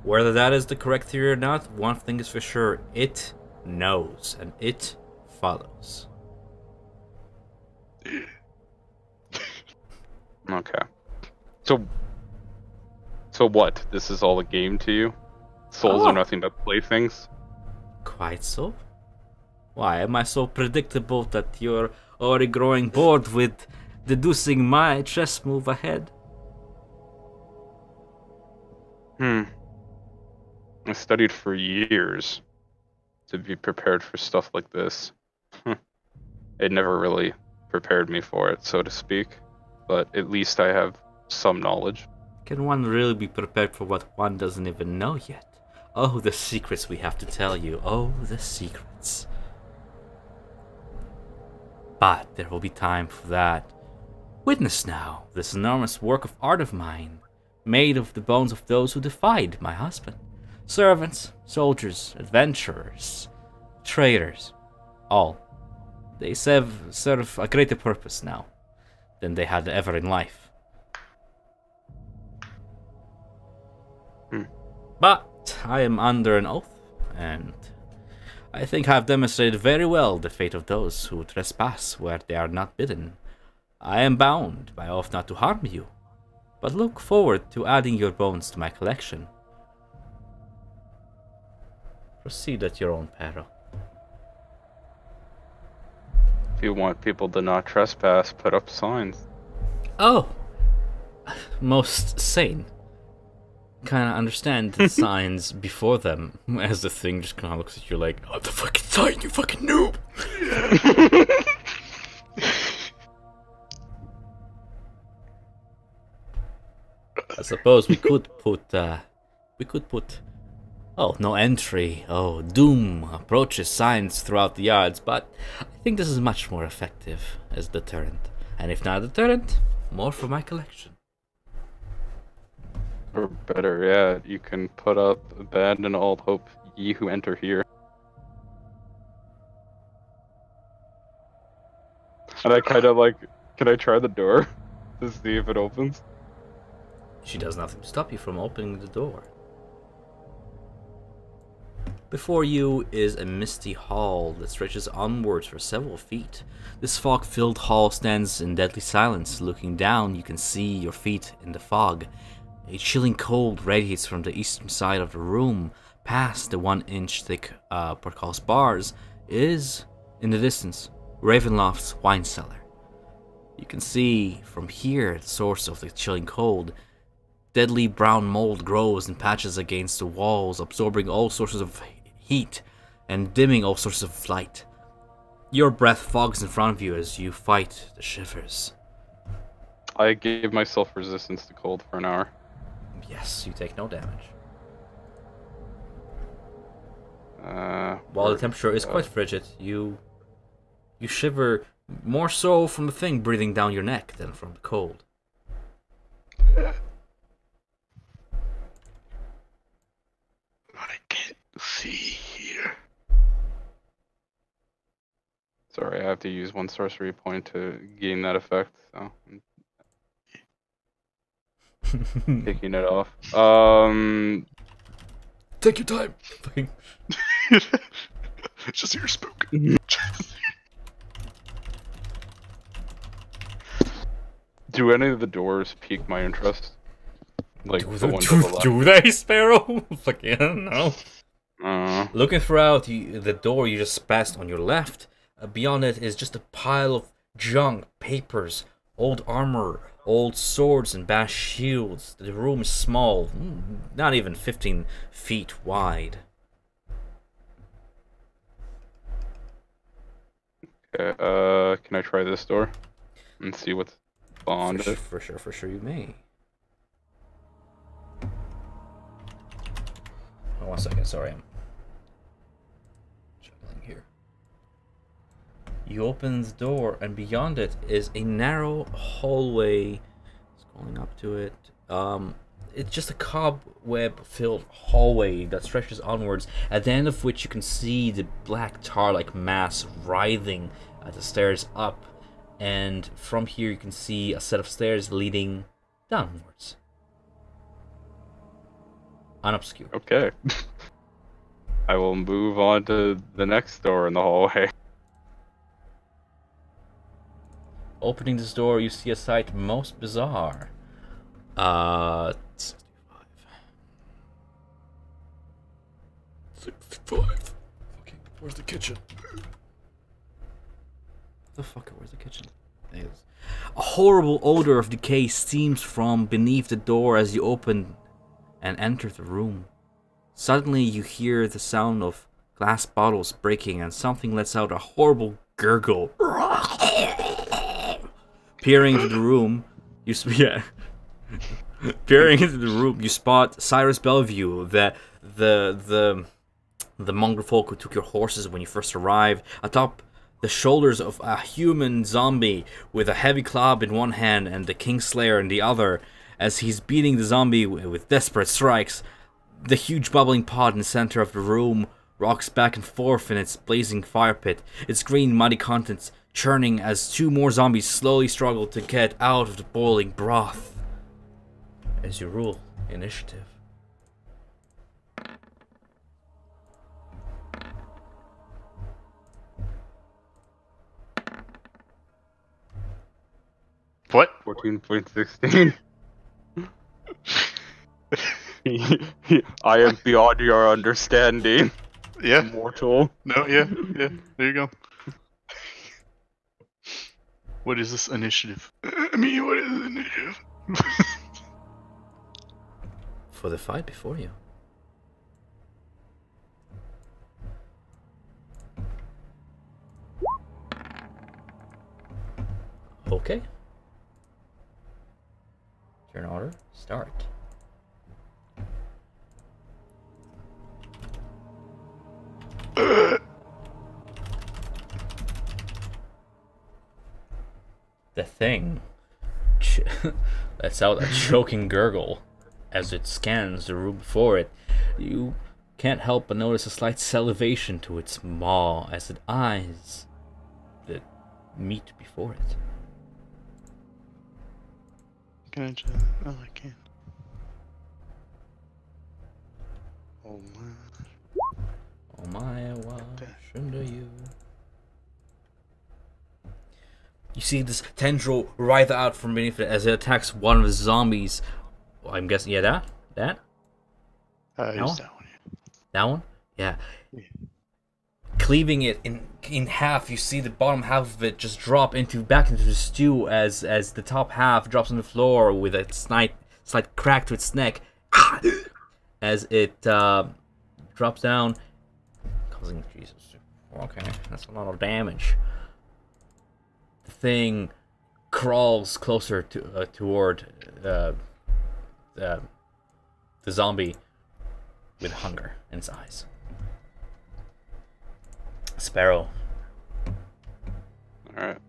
Whether that is the correct theory or not, one thing is for sure: it knows and it follows. Okay. So what? This is all a game to you? Souls are nothing but playthings? Quite so. Why am I so predictable that you're already growing bored with deducing my chess move ahead? I studied for years to be prepared for stuff like this. It never really prepared me for it, so to speak. But at least I have some knowledge. Can one really be prepared for what one doesn't even know yet? Oh, the secrets we have to tell you. Oh, the secrets. But there will be time for that. Witness now this enormous work of art of mine, made of the bones of those who defied my husband. Servants, soldiers, adventurers, traitors, all. They serve a greater purpose now than they had ever in life. But I am under an oath, and I think I have demonstrated very well the fate of those who trespass where they are not bidden. I am bound by oath not to harm you, but look forward to adding your bones to my collection. Proceed at your own peril. If you want people to not trespass, put up signs. Oh, most sane. Kind of understand the signs before them, as the thing just kind of looks at you like, "Oh, the fucking sign, you fucking noob!" I suppose we could put Oh, no entry. Oh, doom approaches signs throughout the yards, but I think this is much more effective as a deterrent. And if not a deterrent, more for my collection. Or better, yeah, you can put up abandon all hope, ye who enter here. And I kind of like, can I try the door to see if it opens? She does nothing to stop you from opening the door. Before you is a misty hall that stretches onwards for several feet. This fog-filled hall stands in deadly silence. Looking down, you can see your feet in the fog. A chilling cold radiates from the eastern side of the room. Past the 1-inch thick portcullis bars is, in the distance, Ravenloft's wine cellar. You can see from here the source of the chilling cold. Deadly brown mold grows in patches against the walls, absorbing all sources of heat and dimming all sources of light. Your breath fogs in front of you as you fight the shivers. I gave myself resistance to cold for an hour. Yes, you take no damage. While Or- the temperature is quite frigid, you shiver more so from the thing breathing down your neck than from the cold. I can't see here. Sorry, I have to use 1 sorcery point to gain that effect, so I'm taking it off. Take your time. Just your spook. Do any of the doors pique my interest? Like the one to the left? Do they, Sparrow? Fucking no. Uh, Looking throughout the door you just passed on your left, beyond it is just a pile of junk, papers, old armor, old swords, and bashed shields. The room is small, not even 15 feet wide. okay, can I try this door and see what's on it? For sure you may. Oh, 1 second, sorry, I'm juggling here. You open the door, and beyond it is a narrow hallway. Scrolling up to it. It's just a cobweb-filled hallway that stretches onwards, at the end of which you can see the black tar-like mass writhing at the stairs up. And from here you can see a set of stairs leading downwards. Unobscured. Okay. I will move on to the next door in the hallway. Opening this door, you see a sight most bizarre. 65. 65. Okay, where's the kitchen? Where's the kitchen? There it is. A horrible odor of decay steams from beneath the door as you open and enter the room. Suddenly you hear the sound of glass bottles breaking and something lets out a horrible gurgle. Peering into the room, peering into the room, you spot Cyrus Bellevue, the mongrel folk who took your horses when you first arrived, atop the shoulders of a human zombie with a heavy club in one hand and the Kingslayer in the other. As he's beating the zombie with desperate strikes, the huge bubbling pot in the center of the room rocks back and forth in its blazing fire pit, its green muddy contents churning as 2 more zombies slowly struggle to get out of the boiling broth. As you rule initiative. What? 14.16. I am beyond your understanding, Yeah. mortal. No, yeah. There you go. What is this initiative? I mean, what is initiative? For the fight before you. Okay. Turn order. Start. The thing lets out a choking gurgle as it scans the room before it. You can't help but notice a slight salivation to its maw as it eyes the meat before it. Can I just... Oh, I can. Oh my. Oh my, wash under you. You see this tendril writhe out from beneath it as it attacks one of the zombies. I'm guessing, yeah, that? That one? one. That one? Yeah. Yeah. Cleaving it in half, you see the bottom half of it just drop back into the stew as the top half drops on the floor with a slight crack to its neck as it drops down, causing Jesus. Okay, that's a lot of damage. The thing crawls closer toward the zombie with hunger in its eyes. Sparrow. Alright.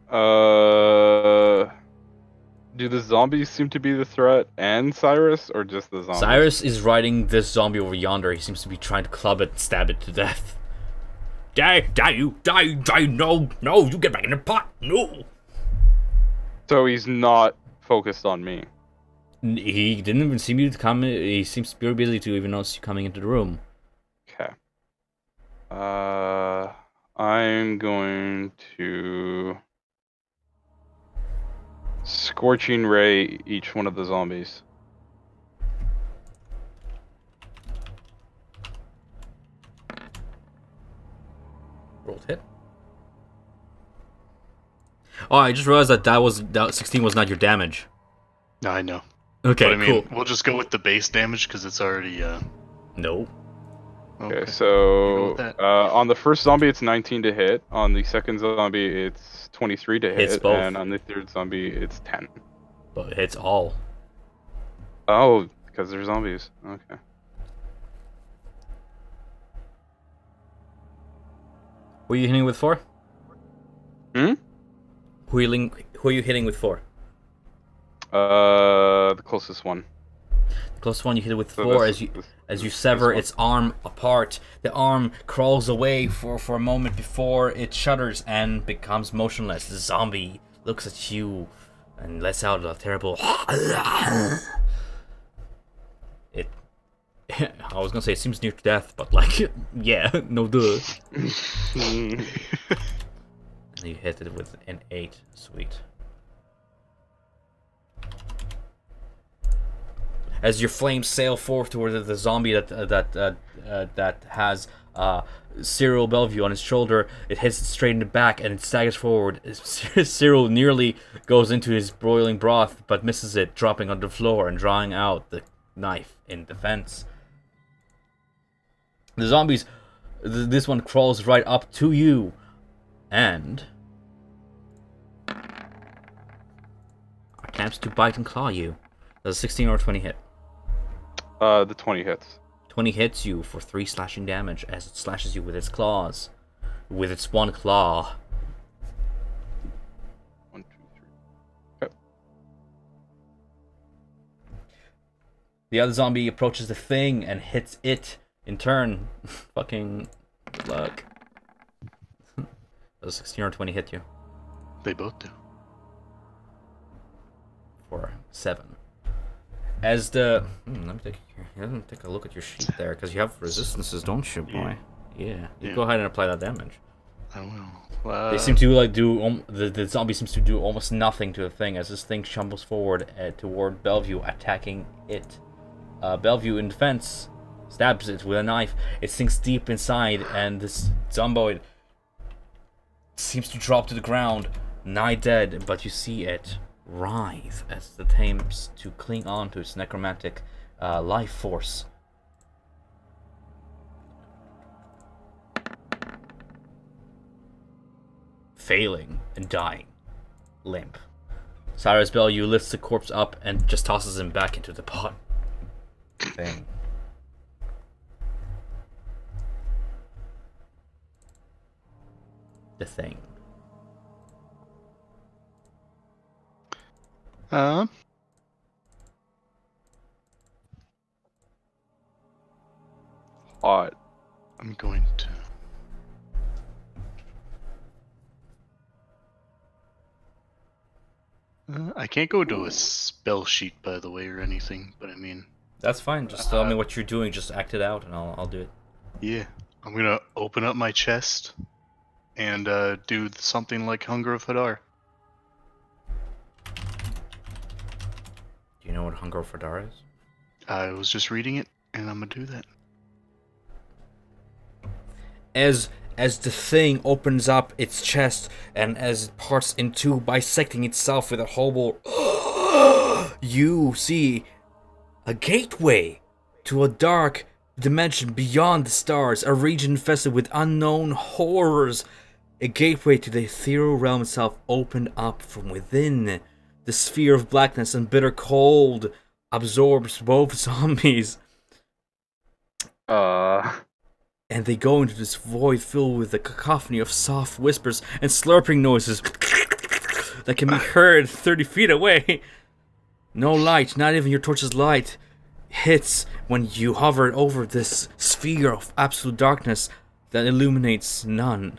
Do the zombies seem to be the threat and Cyrus, or just the zombies? Cyrus is riding this zombie over yonder. He seems to be trying to club it and stab it to death. Die, you, no, you get back in the pot, no. So he's not focused on me. He didn't even see me to come. He seems pure busy to even notice you coming into the room. Okay. I'm going to Scorching Ray each one of the zombies. Rolled hit. Oh, I just realized that 16 was not your damage. No, I know. Okay, but I mean, cool. we'll just go with the base damage because it's already. No. Okay, so that. on the first zombie it's 19 to hit. On the second zombie it's 23 to Hits hit, both. and on the third zombie it's 10. But it hits all. Oh, because they're zombies. Okay. Who are you hitting with 4? Hmm? Who are you hitting with 4? The closest one. The closest one you hit it with So 4 this- as you this sever one. its arm apart. The arm crawls away for a moment before it shudders and becomes motionless. The zombie looks at you and lets out a terrible it I was gonna say it seems near to death, but like yeah, no duh. And you hit it with an 8. Sweet. As your flames sail forth toward the zombie that has Cyril Bellevue on his shoulder, it hits it straight in the back and it staggers forward. Cyril nearly goes into his boiling broth, but misses it, dropping on the floor and drawing out the knife in defense. The zombies, this one crawls right up to you, and attempts to bite and claw you. Does a 16 or 20 hit? The 20 hits. 20 hits you for 3 slashing damage as it slashes you with its claws. With its one claw. 1, 2, 3. Okay. The other zombie approaches the thing and hits it in turn. Fucking good luck. Does a 16 or 20 hit you? They both do. For 7. As the let me take a look at your sheet there, because you have resistances, don't you, boy? Yeah. You go ahead and apply that damage. I will. They seem to like do the zombie seems to do almost nothing to the thing as this thing stumbles forward toward Bellevue, attacking it. Bellevue in defense stabs it with a knife. It sinks deep inside, and this zomboid seems to drop to the ground, nigh dead. But you see it writhe as it attempts to cling on to its necromantic life force. Failing and dying. Limp. Cyrus Bellevue lifts the corpse up and just tosses him back into the pot. Thing. The thing. Um. Hot. I'm going to. I can't go to a spell sheet, by the way, or anything. But I mean, That's fine. Just tell me what you're doing. Just act it out, and I'll do it. yeah. I'm gonna open up my chest and do something like Hunger of Hadar. Do you know what Hunger for Dar is? I was just reading it, and I'm gonna do that. As the thing opens up its chest and as it parts in two, bisecting itself with a horrible, you see a gateway to a dark dimension beyond the stars, a region infested with unknown horrors. A gateway to the ethereal realm itself opened up from within. The sphere of blackness and bitter cold absorbs both zombies. And they go into this void filled with a cacophony of soft whispers and slurping noises that can be heard 30 feet away. No light, not even your torch's light, hits when you hover over this sphere of absolute darkness that illuminates none.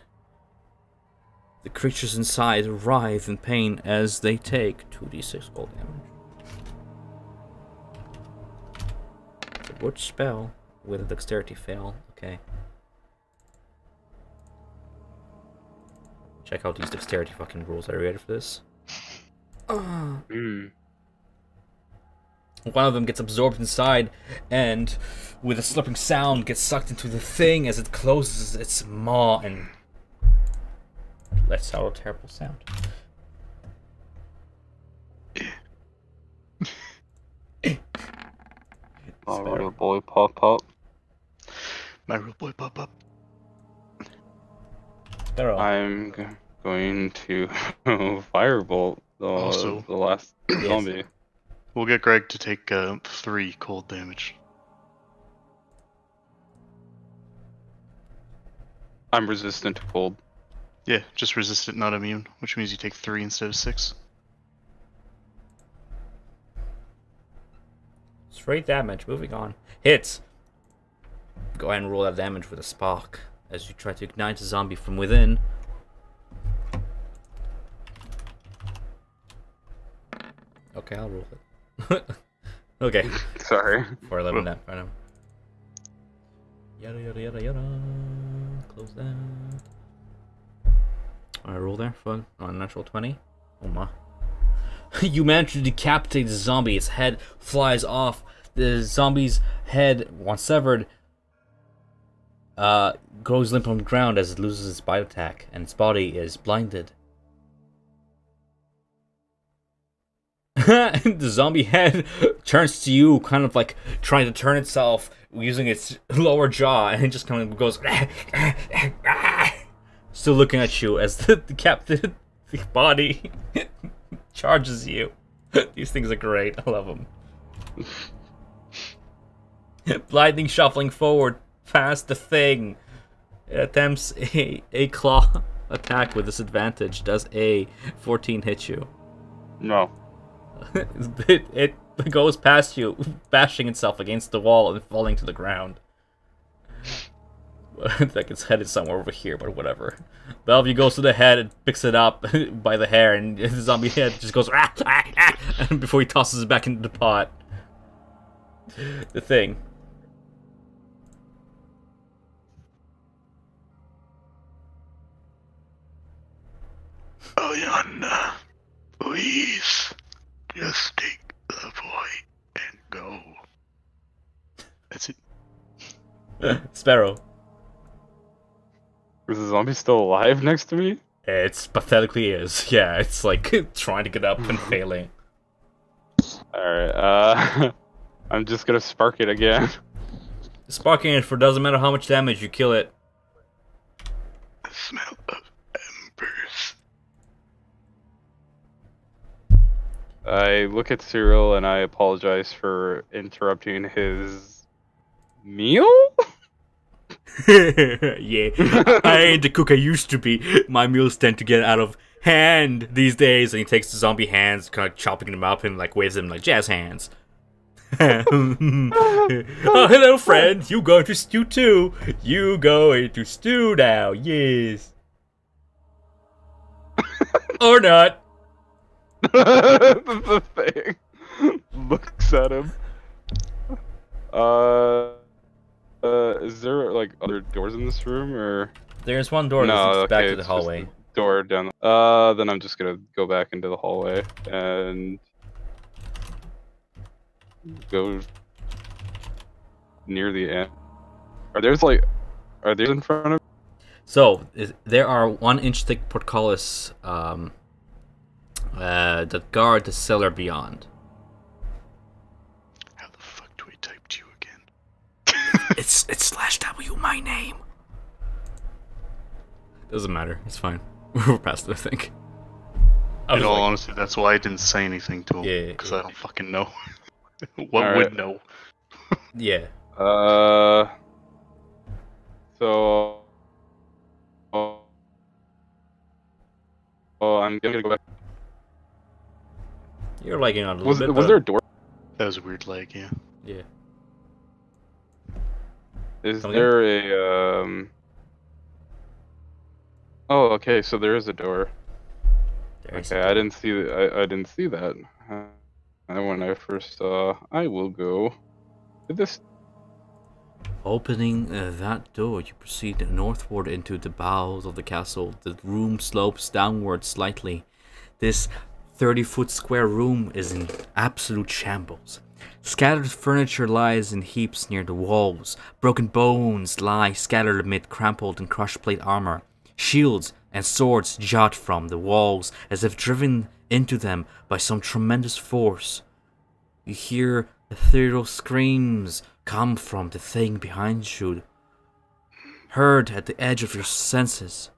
The creatures inside writhe in pain as they take 2d6 cold damage. It's a witch spell with a dexterity fail. Okay. Check out these dexterity fucking rules. Are you ready for this? One of them gets absorbed inside and with a slipping sound gets sucked into the thing as it closes its maw and lets out a terrible sound. My little boy pop up. My real boy pop up. I'm going to firebolt the last zombie. We'll get Greg to take 3 cold damage. I'm resistant to cold. Yeah, just resistant, not immune, which means you take 3 instead of 6. Straight damage. Moving on. Hits. Go ahead and roll that damage with a spark as you try to ignite the zombie from within. Okay, I'll roll it. Okay. Sorry. 411 net right now. Yada yada yada yada. Close that. Alright, roll there. Fun. On natural 20. Oh my. You manage to decapitate the zombie. Its head flies off. The zombie's head, once severed, grows limp on the ground as it loses its bite attack, and its body is blinded. The zombie head turns to you, kind of like trying to turn itself using its lower jaw, and it just kind of goes, still looking at you as the decapitated body charges you. These things are great. I love them. Blinding, shuffling forward past the thing. It attempts a claw attack with disadvantage. Does a 14 hit you? No. It goes past you, bashing itself against the wall and falling to the ground. Like its head is somewhere over here, but whatever. Bellevue goes to the head and picks it up by the hair, and the zombie head just goes and before he tosses it back into the pot. The thing. Oh, Yana, please, just take the boy and go. That's it. Sparrow. Is the zombie still alive next to me? It's pathetically is. Yeah, it's like trying to get up and failing. Alright, I'm just gonna spark it again. Sparking it for doesn't matter how much damage you kill it. The smell of embers. I look at Cyril and I apologize for interrupting his meal? Yeah, I ain't the cook I used to be. My meals tend to get out of hand these days, and he takes the zombie hands, kind of chopping them up, and like waves them like jazz hands. Oh, hello, friend. You going to stew too? You going to stew now? Yes. Or not. The thing looks at him. Is there like other doors in this room, or? There's one door that leads back to the hallway. Door down. Then I'm just gonna go back into the hallway and go near the end. Are there in front of? So there are 1-inch thick portcullis that guard the cellar beyond. How the fuck do I type to you again? It's /W, my name. Doesn't matter. It's fine. We're past it, I think. In all honesty, that's why I didn't say anything to him. Yeah, because yeah. I don't fucking know. What would know? Yeah. So. Oh, I'm gonna go back. You're lagging on a little bit. Was there a door? That was a weird lag, yeah. Yeah. Is Come there a Oh, okay. So there is a door. Okay, I didn't see. I didn't see that. When I first saw, I will go to this. Opening that door, you proceed northward into the bowels of the castle. The room slopes downward slightly. This 30-foot square room is in absolute shambles. Scattered furniture lies in heaps near the walls. Broken bones lie scattered amid crumpled and crushed plate armor. Shields and swords jut from the walls as if driven into them by some tremendous force. You hear ethereal screams come from the thing behind you, heard at the edge of your senses.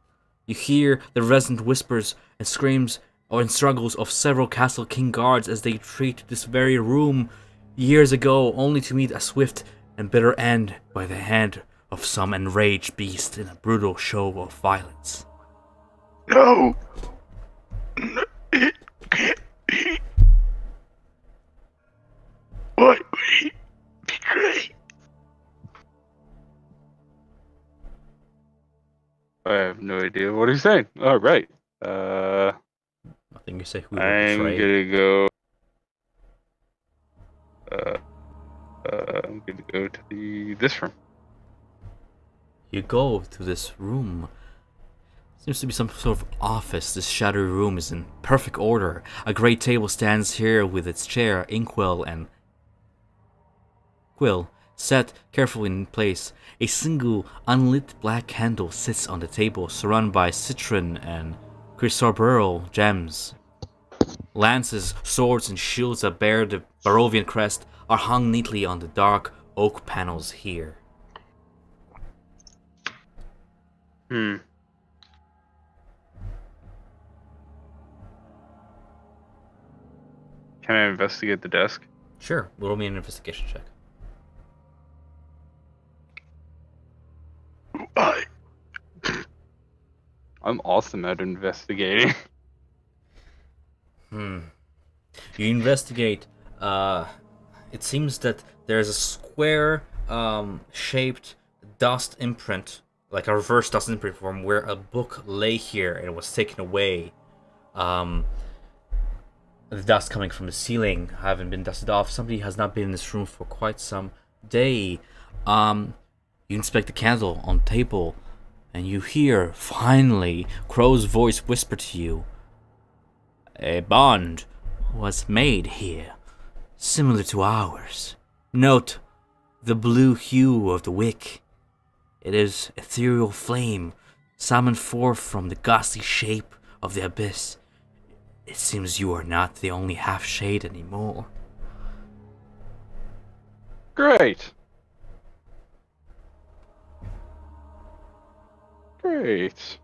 You hear the resonant whispers and screams and struggles of several Castle King guards as they retreat to this very room years ago, only to meet a swift and bitter end by the hand of some enraged beast in a brutal show of violence. No! What would it be great? I have no idea what he's saying. All right. Nothing you say. Who I'm gonna go. I'm gonna go to this room. You go to this room. Seems to be some sort of office. This shadowy room is in perfect order. A great table stands here with its chair, inkwell, and quill set carefully in place. A single unlit black candle sits on the table, surrounded by citron and chrysoberyl gems. Lances, swords, and shields that bear the Barovian crest are hung neatly on the dark oak panels here. Can I investigate the desk? Sure, roll me an investigation check. I'm awesome at investigating. You investigate. It seems that there's a square shaped dust imprint, like a reverse dust imprint from where a book lay here and it was taken away. The dust coming from the ceiling having been dusted off. Somebody has not been in this room for quite some day. You inspect the candle on the table, and you hear, finally, Crow's voice whisper to you. A bond was made here, similar to ours. Note the blue hue of the wick. It is ethereal flame summoned forth from the ghastly shape of the abyss. It seems you are not the only half-shade anymore. Great. Great.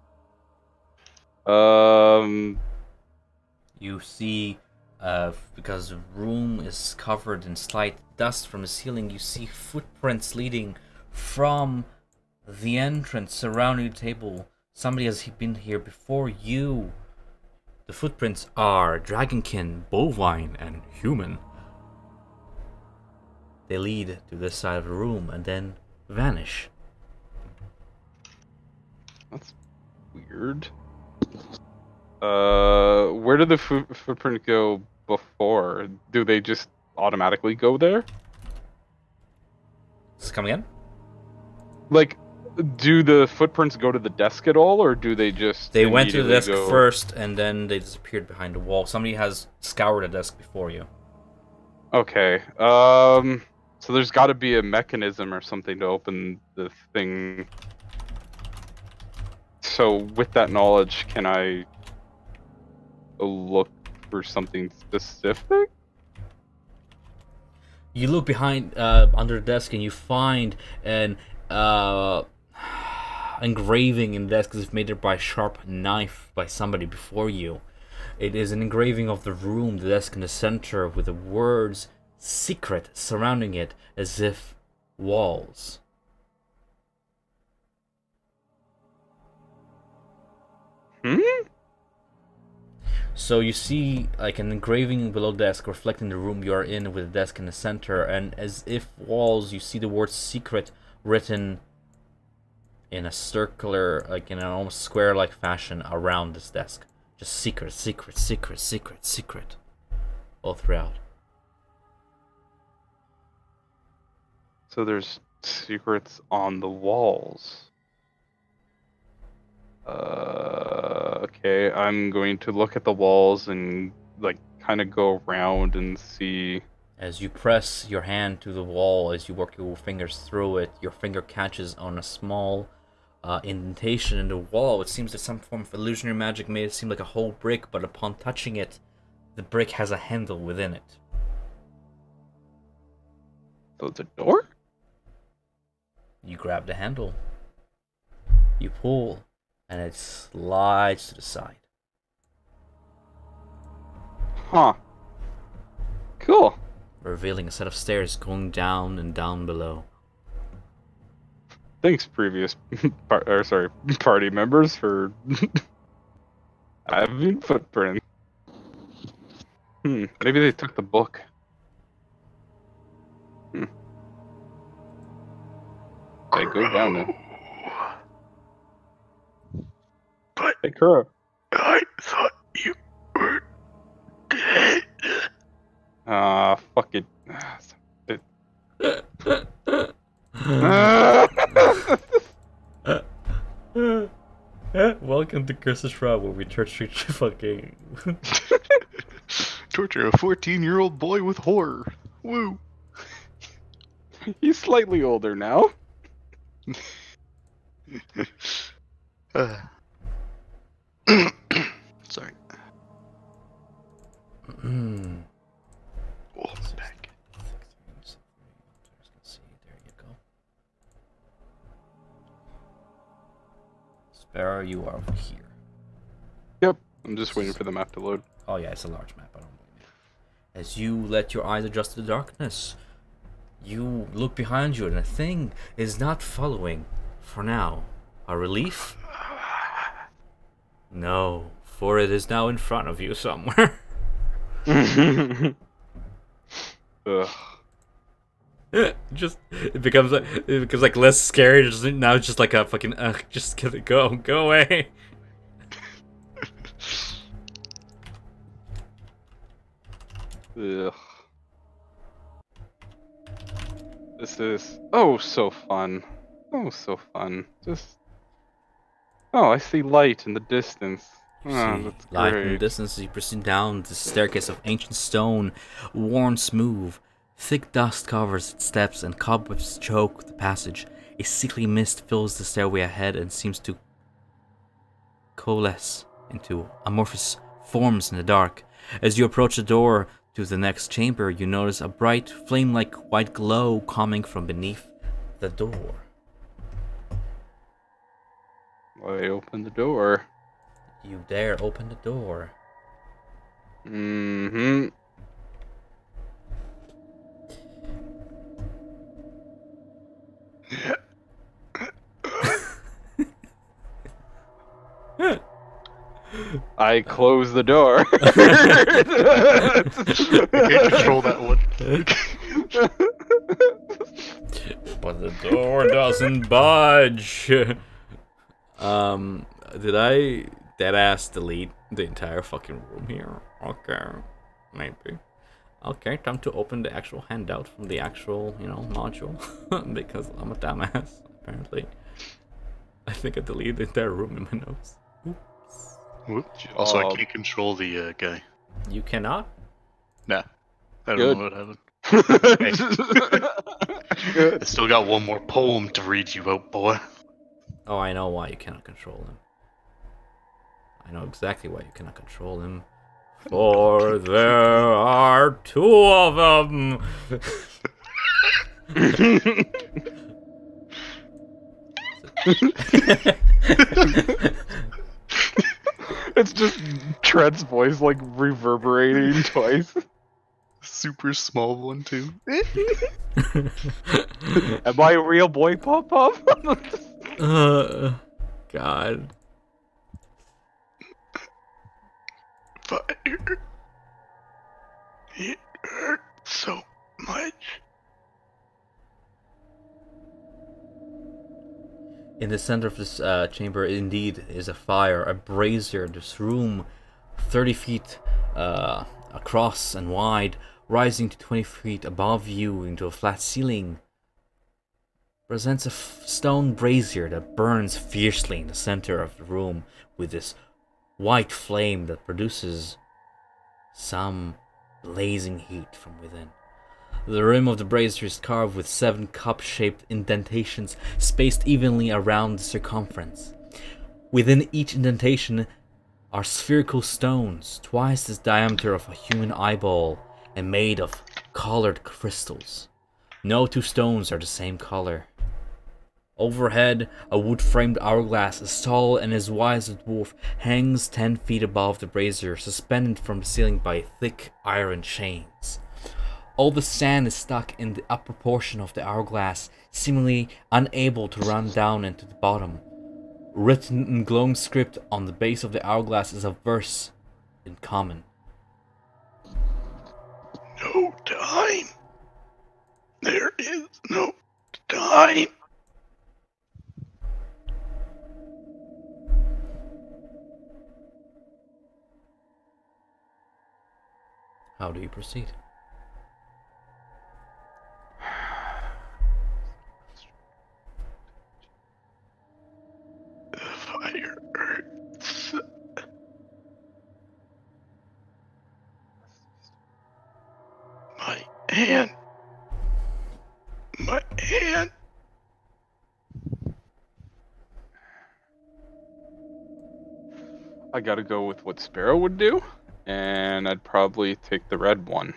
You see, because the room is covered in slight dust from the ceiling, you see footprints leading from the entrance surrounding the table. Somebody has been here before you. The footprints are dragonkin, bovine, and human. They lead to this side of the room and then vanish. That's weird. Where did the footprint go before? Do they just automatically go there? Is this coming in? Like, do the footprints go to the desk at all, or do they just? They went to the desk go... first, and then they disappeared behind the wall. Somebody has scoured the desk before you. Okay. So there's got to be a mechanism or something to open the thing. So with that knowledge, can I look for something specific? You look behind, under the desk, and you find an engraving in the desk as if made it by a sharp knife by somebody before you. It is an engraving of the room, the desk in the center, with the words "secret" surrounding it as if walls. So you see like an engraving below the desk reflecting the room you are in with the desk in the center, and as if walls, you see the word "secret" written in a circular, like in an almost square-like fashion around this desk. Just secret, secret, secret, secret, secret, all throughout. So there's secrets on the walls. Okay, I'm going to look at the walls and like kind of go around and see. As you press your hand to the wall, as you work your fingers through it, your finger catches on a small indentation in the wall. It seems that some form of illusionary magic made it seem like a whole brick, but upon touching it, the brick has a handle within it. So it's a door? You grab the handle. You pull, and it slides to the side. Huh. Cool. Revealing a set of stairs going down and down below. Thanks, previous party members, for having footprints. Maybe they took the book. They go down there. But Hey, Kuro. I thought you were dead. Fuck it. Welcome to Curse of Strahd, where we torture fucking... Torture a 14-year-old boy with horror. Woo. He's slightly older now. Sorry. Mm. Oh, I'm back. There you go. Sparrow, you are over here. Yep. I'm just waiting for the map to load. Oh yeah, it's a large map, I don't blame you. As you let your eyes adjust to the darkness, you look behind you and a thing is not following for now. A relief? No, for it is now in front of you somewhere. Ugh. It becomes like less scary. Now it's just like a fucking just get it, go away. Ugh. This is so fun. Oh, so fun. I see light in the distance. That's Light in the great. distance as you proceed down the staircase of ancient stone, worn smooth. Thick dust covers its steps and cobwebs choke the passage. A sickly mist fills the stairway ahead and seems to coalesce into amorphous forms in the dark. As you approach the door to the next chamber, you notice a bright, flame-like white glow coming from beneath the door. I open the door. You dare open the door. Mm-hmm. I close the door. I can't control that one. But the door doesn't budge. Did I deadass delete the entire fucking room here? Okay, maybe. Okay, time to open the actual handout from the actual, module. Because I'm a dumbass, apparently. I think I deleted the entire room in my notes. Whoops. Also, I can't control the guy. You cannot? Nah. I don't Good. know what happened. I still got one more poem to read you out, boy. Oh, I know why you cannot control him. I know exactly why you cannot control him. For there are two of them. It's just Trent's voice like reverberating twice. Super small one too. Am I a real boy, Pop Pop? God. Fire. It hurt so much. In the center of this chamber, indeed, is a fire, a brazier. This room, 30 feet across and wide, rising to 20 feet above you into a flat ceiling, presents a stone brazier that burns fiercely in the center of the room with this white flame that produces some blazing heat from within. The rim of the brazier is carved with 7 cup-shaped indentations spaced evenly around the circumference. Within each indentation are spherical stones, twice the diameter of a human eyeball and made of colored crystals. No 2 stones are the same color. Overhead, a wood-framed hourglass as tall and as wide as a dwarf hangs 10 feet above the brazier, suspended from the ceiling by thick iron chains. All the sand is stuck in the upper portion of the hourglass, seemingly unable to run down into the bottom. Written in glowing script on the base of the hourglass is a verse in common. No time. There is no time. How do you proceed? The fire hurts. My hand. My hand. I gotta go with what Sparrow would do, and I'd probably take the red one.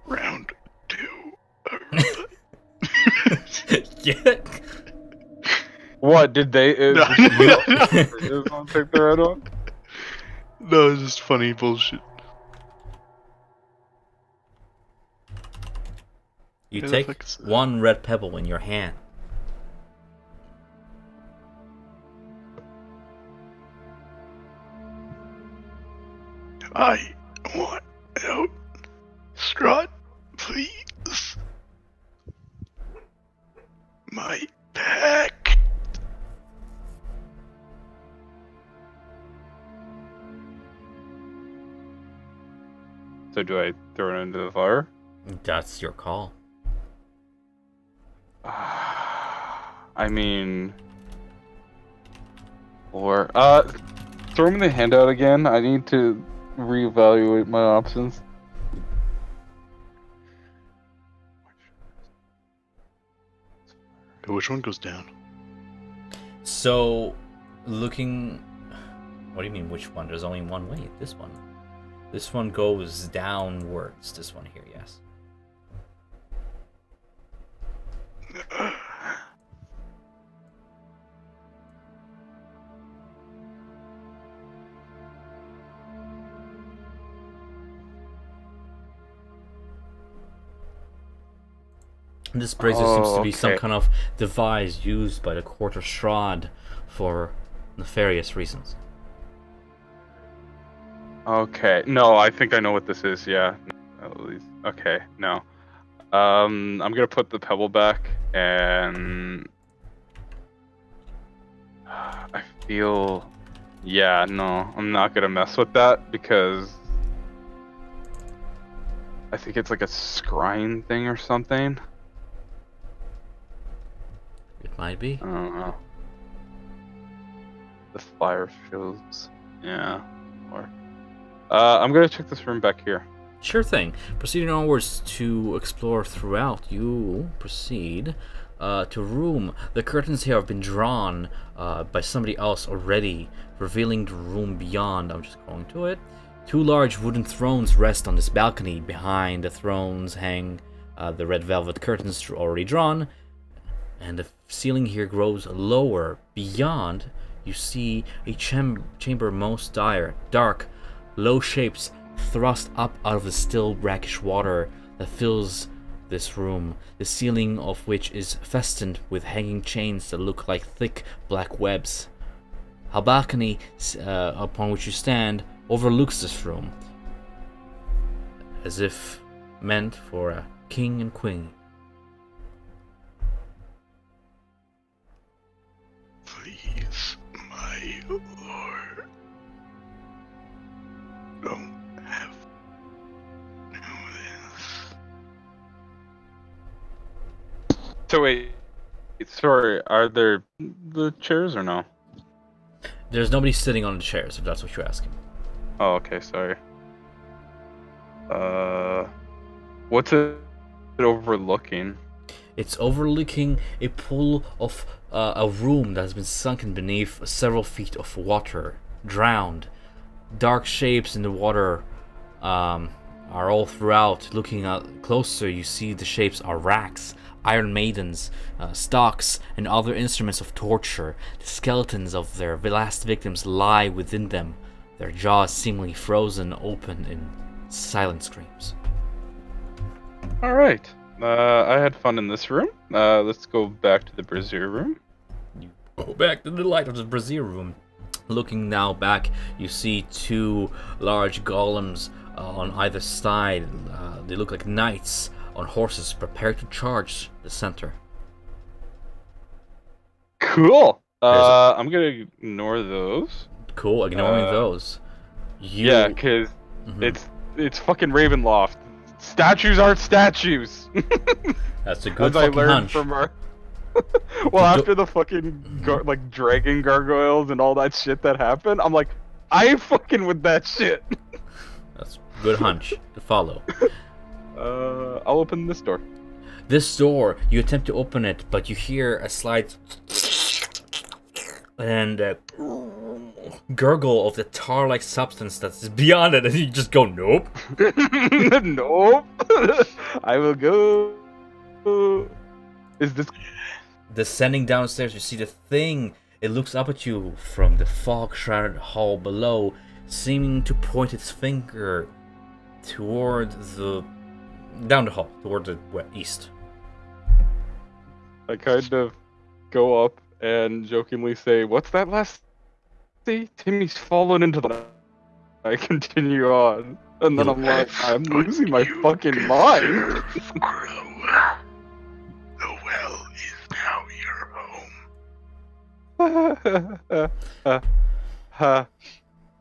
Round 2. Yeah. What did they? No. You want to take the red one? No, it's just funny bullshit. You Yeah, take that's- 1 red pebble in your hand. I want out. Strahd, please. My pack. So do I throw it into the fire? That's your call. I mean, or throw me the handout again. I need to reevaluate my options. Which one goes down? So, looking... What do you mean, which one? There's only one way. This one. This one goes downwards. This one here, yes. This brazier seems to be some okay. kind of device used by the court of Strahd for nefarious reasons. Okay. No, I think I know what this is. Yeah. At least. Okay. No. I'm gonna put the pebble back, and I feel. Yeah. No, I'm not gonna mess with that because I think it's like a scrying thing or something. It might be. I don't know. The fire shows. Yeah. Or. I'm gonna check this room back here. Sure thing. Proceeding onwards to explore throughout, you proceed to a room. The curtains here have been drawn by somebody else already, revealing the room beyond. I'm just going to it. 2 large wooden thrones rest on this balcony. Behind the thrones hang the red velvet curtains already drawn, and the ceiling here grows lower. Beyond, you see a chamber most dark, low shapes thrust up out of the still brackish water that fills this room, the ceiling of which is festooned with hanging chains that look like thick black webs. A balcony upon which you stand overlooks this room, as if meant for a king and queen. Please, my lord, don't have to do this. So wait. Sorry. Are there the chairs or no? There's nobody sitting on the chairs, if that's what you're asking. Oh, okay. Sorry. What's it overlooking? It's overlooking a pool of a room that has been sunken beneath several feet of water, drowned. Dark shapes in the water are all throughout. Looking closer, you see the shapes are racks, iron maidens, stocks, and other instruments of torture. The skeletons of their last victims lie within them, their jaws seemingly frozen open in silent screams. All right. I had fun in this room. Let's go back to the brazier room. You go back to the light of the brazier room. Looking now back, you see 2 large golems on either side. They look like knights on horses prepared to charge the center. Cool. I'm gonna ignore those. Cool, ignoring those. Yeah, cause it's fucking Ravenloft. Statues aren't statues. That's a good As I fucking learned hunch. from our. Well, after the fucking like dragon gargoyles and all that shit that happened, I'm like, I ain't fucking with that shit. That's a good hunch to follow. I'll open this door. This door, you attempt to open it, but you hear a slight and a gurgle of the tar-like substance that's beyond it, and you just go, nope. Nope. I will go. Is this? Descending downstairs, you see the thing. It looks up at you from the fog-shrouded hall below, seeming to point its finger toward down the hall, toward the east. I kind of go up and jokingly say, "What's that last? See, Timmy's fallen into the." I continue on, and then I'm like, "I'm losing my fucking mind." The well is now your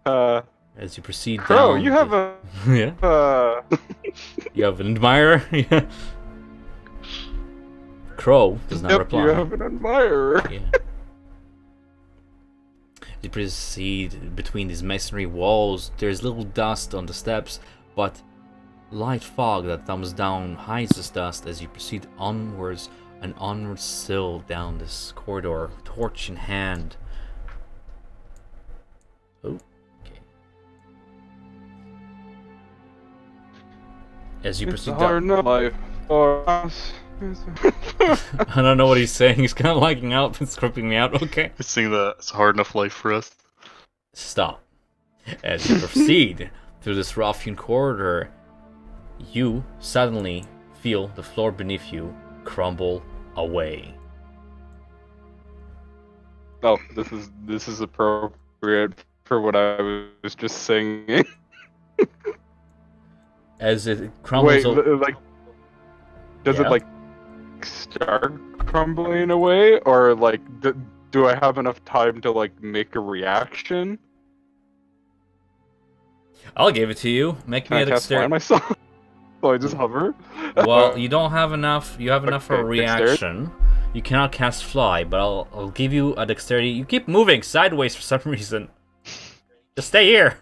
home. As you proceed Crow, down, you have a yeah. You have an admirer. Crow does not reply. You have an admirer. Yeah. You proceed between these masonry walls. There's little dust on the steps, but light fog that comes down hides this dust as you proceed onwards and onwards still down this corridor, torch in hand. Oh, okay. As you proceed down, life for us. I don't know what he's saying. He's kind of lagging out and scripting me out. Okay. I think that it's a hard enough life for us. Stop. As you proceed through this rough-hewn corridor, you suddenly feel the floor beneath you crumble away. Oh, this is appropriate for what I was just saying. As it crumbles. Wait, like, does it like start crumbling away, or like, do I have enough time to like make a reaction? I'll give it to you. Make me a dexterity. Myself. So I just hover. Well, you don't have enough. You have enough for a reaction. Dexterity? You cannot cast fly, but I'll give you a dexterity. You keep moving sideways for some reason. Just stay here.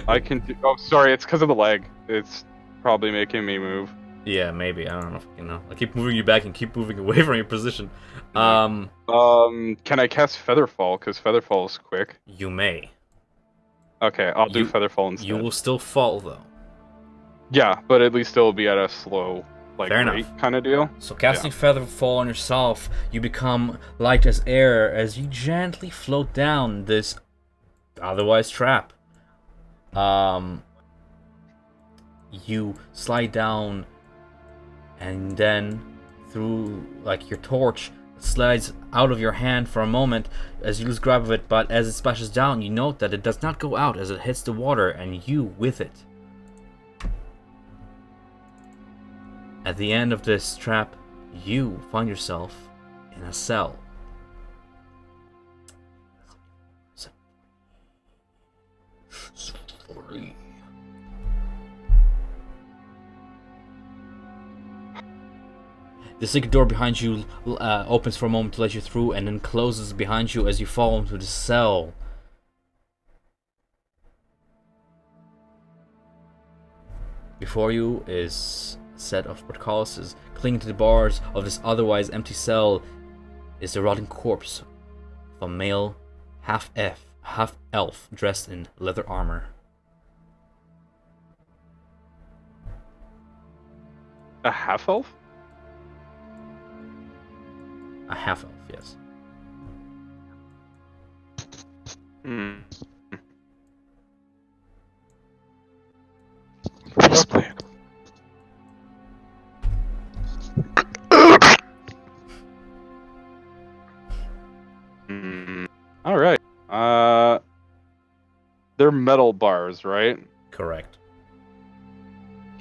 I can do. Oh, sorry. It's because of the leg. It's probably making me move. Yeah, maybe. I don't know. You know, I keep moving you back and keep moving away from your position. Can I cast Featherfall? Because Featherfall is quick. You may. Okay, I'll do Featherfall instead. You will still fall though. Yeah, but at least it will be at a slow, like, rate kind of deal. So casting Featherfall on yourself, you become light as air as you gently float down this otherwise trap. You slide down, and then through, like, your torch slides out of your hand for a moment as you lose grab of it, but as it splashes down, you note that it does not go out as it hits the water, and you with it. At the end of this trap, you find yourself in a cell. The secret door behind you opens for a moment to let you through, and then closes behind you as you fall into the cell. Before you is a set of portcullises. Clinging to the bars of this otherwise empty cell is the rotting corpse of a male half-elf dressed in leather armor. A half-elf? A half-elf, yes. Hmm. All right. They're metal bars, right? Correct.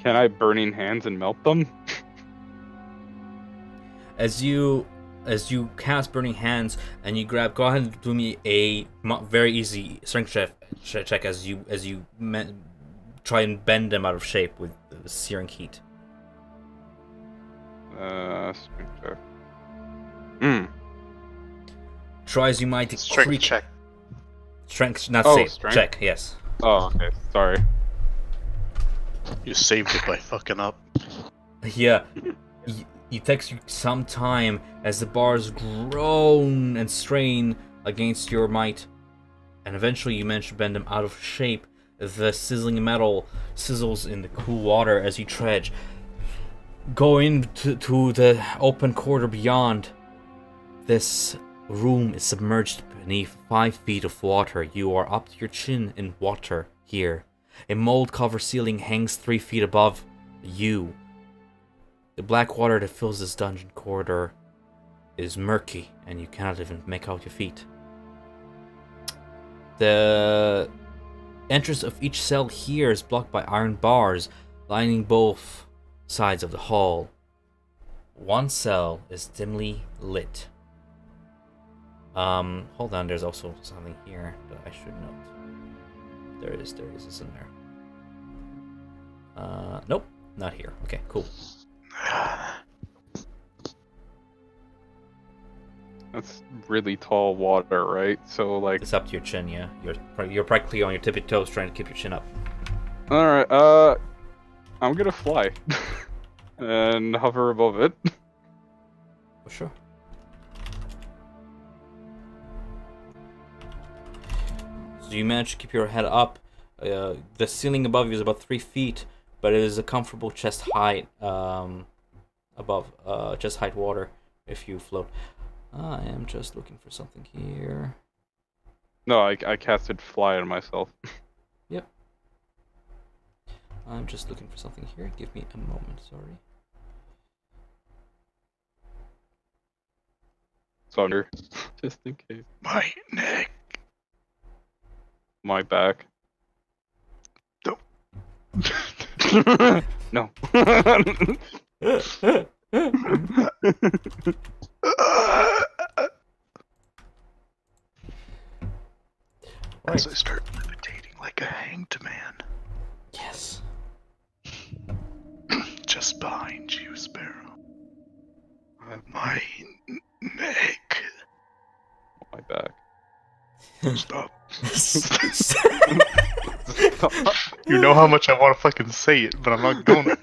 Can I burning hands and melt them? As you cast Burning Hands and you grab, go ahead and do me a very easy strength check as you try and bend them out of shape with the searing heat. Strength check. Hmm. Try as you might to Strength check. Strength, not Oh, save. strength? Check, yes. Oh, okay. Sorry. You saved it by fucking up. Yeah. It takes you some time as the bars groan and strain against your might, and eventually you manage to bend them out of shape. The sizzling metal sizzles in the cool water as you trudge. Go into the open corridor beyond. This room is submerged beneath 5 feet of water. You are up to your chin in water here. A mold-covered ceiling hangs 3 feet above you. The black water that fills this dungeon corridor is murky, and you cannot even make out your feet. The entrance of each cell here is blocked by iron bars lining both sides of the hall. One cell is dimly lit. Hold on, there's also something here that I should note. There is, it's in there. Nope, not here. Okay, cool. That's really tall water, right? So, like... It's up to your chin, yeah. You're practically on your tippy toes trying to keep your chin up. Alright, I'm gonna fly. And hover above it. For sure. So you manage to keep your head up. The ceiling above you is about 3 feet, but it is a comfortable chest height above chest height water if you float. I am just looking for something here. No, I casted fly on myself. Yep. I'm just looking for something here. Give me a moment, sorry. thunder, just in case. My neck. My back. No. No. As I start levitating like a hanged man. Yes. Just behind you, Sparrow. My neck. My back. Stop. You know how much I want to fucking say it, but I'm not gonna.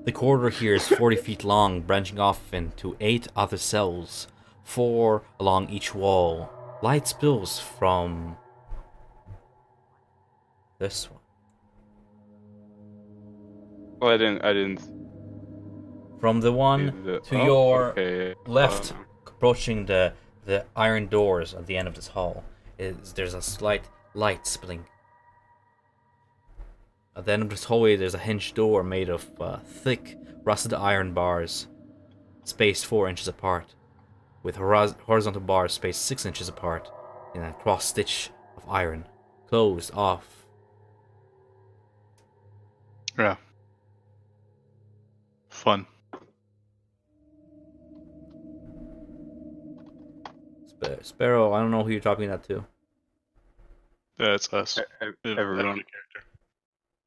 The corridor here is 40 feet long, branching off into 8 other cells, 4 along each wall. Light spills from this one. Well, I didn't. From the one to your left, approaching the iron doors at the end of this hall, there's a slight light spilling. At the end of this hallway, there's a hinged door made of thick, rusted iron bars, spaced 4 inches apart, with horizontal bars spaced 6 inches apart in a cross stitch of iron, closed off. Yeah. Fun. Sparrow, I don't know who you're talking that to. Yeah, it's us. Everyone. Yeah.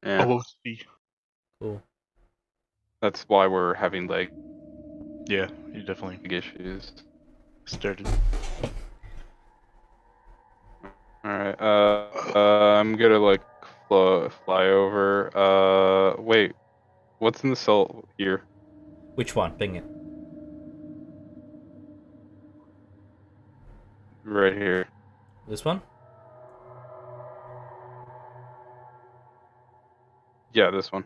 Yeah. Oh, see. Cool. That's why we're having like Yeah, you definitely issues. started. Alright, I'm gonna like fly over. Wait, what's in the cell here? Which one? Ping it. Right here. This one? Yeah, this one.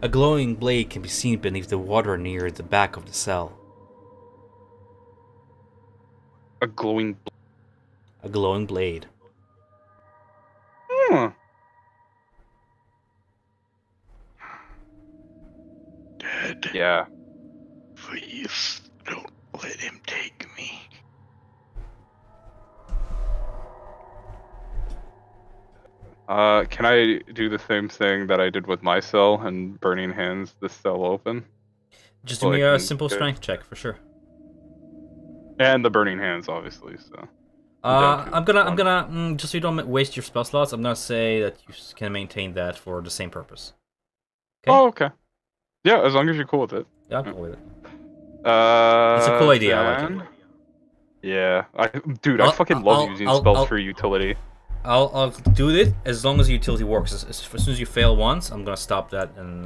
A glowing blade can be seen beneath the water near the back of the cell. A glowing. A glowing blade. Hmm. Dad, Yeah. please don't let him take me. Can I do the same thing that I did with my cell and burning hands this cell open? Just do me a simple strength check for sure. And the burning hands, obviously. So. I'm gonna just so you don't waste your spell slots. I'm gonna say that you can maintain that for the same purpose. Okay? Oh, okay. Yeah, as long as you're cool with it. Yeah, I'm cool with it. It's a cool idea. I like it. Yeah, I fucking love using spells for utility. I'll do it as long as the utility works. As soon as you fail once, I'm gonna stop that and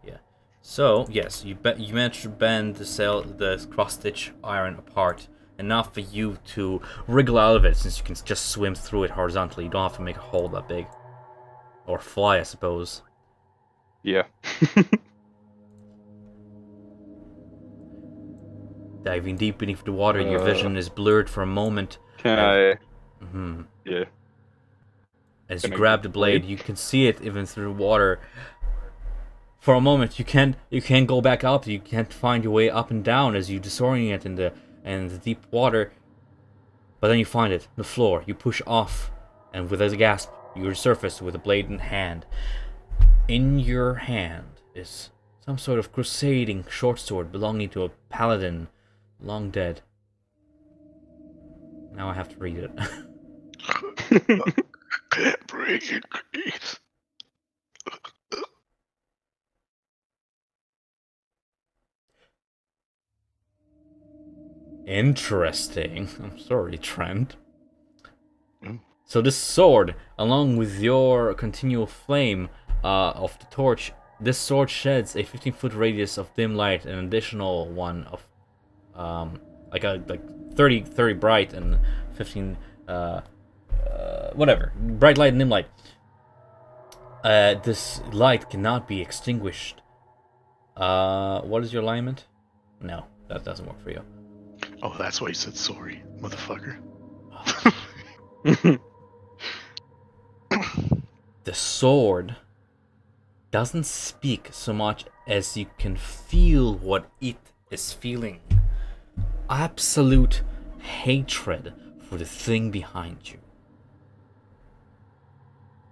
yeah. So yes, you managed to bend the cross stitch iron apart enough for you to wriggle out of it, since you can just swim through it horizontally. You don't have to make a hole that big, or fly, I suppose. Yeah. Diving deep beneath the water, your vision is blurred for a moment. Can I? Mm-hmm. Yeah. As you grab the blade, you can see it even through the water. For a moment, you can't go back up. You can't find your way up and down as you disorient in the deep water. But then you find it, the floor. You push off, and with a gasp, you resurface with a blade in hand. In your hand is some sort of crusading short sword belonging to a paladin, long dead. Now I have to read it. Can't break it, please. Interesting. I'm sorry, Trent. So this sword, along with your continual flame of the torch, this sword sheds a 15-foot radius of dim light, an additional one of like 30 bright and 15 whatever, bright light and dim light. This light cannot be extinguished. What is your alignment? No, that doesn't work for you. Oh, that's why you said sorry, motherfucker. The sword doesn't speak so much as you can feel what it is feeling. Absolute hatred for the thing behind you.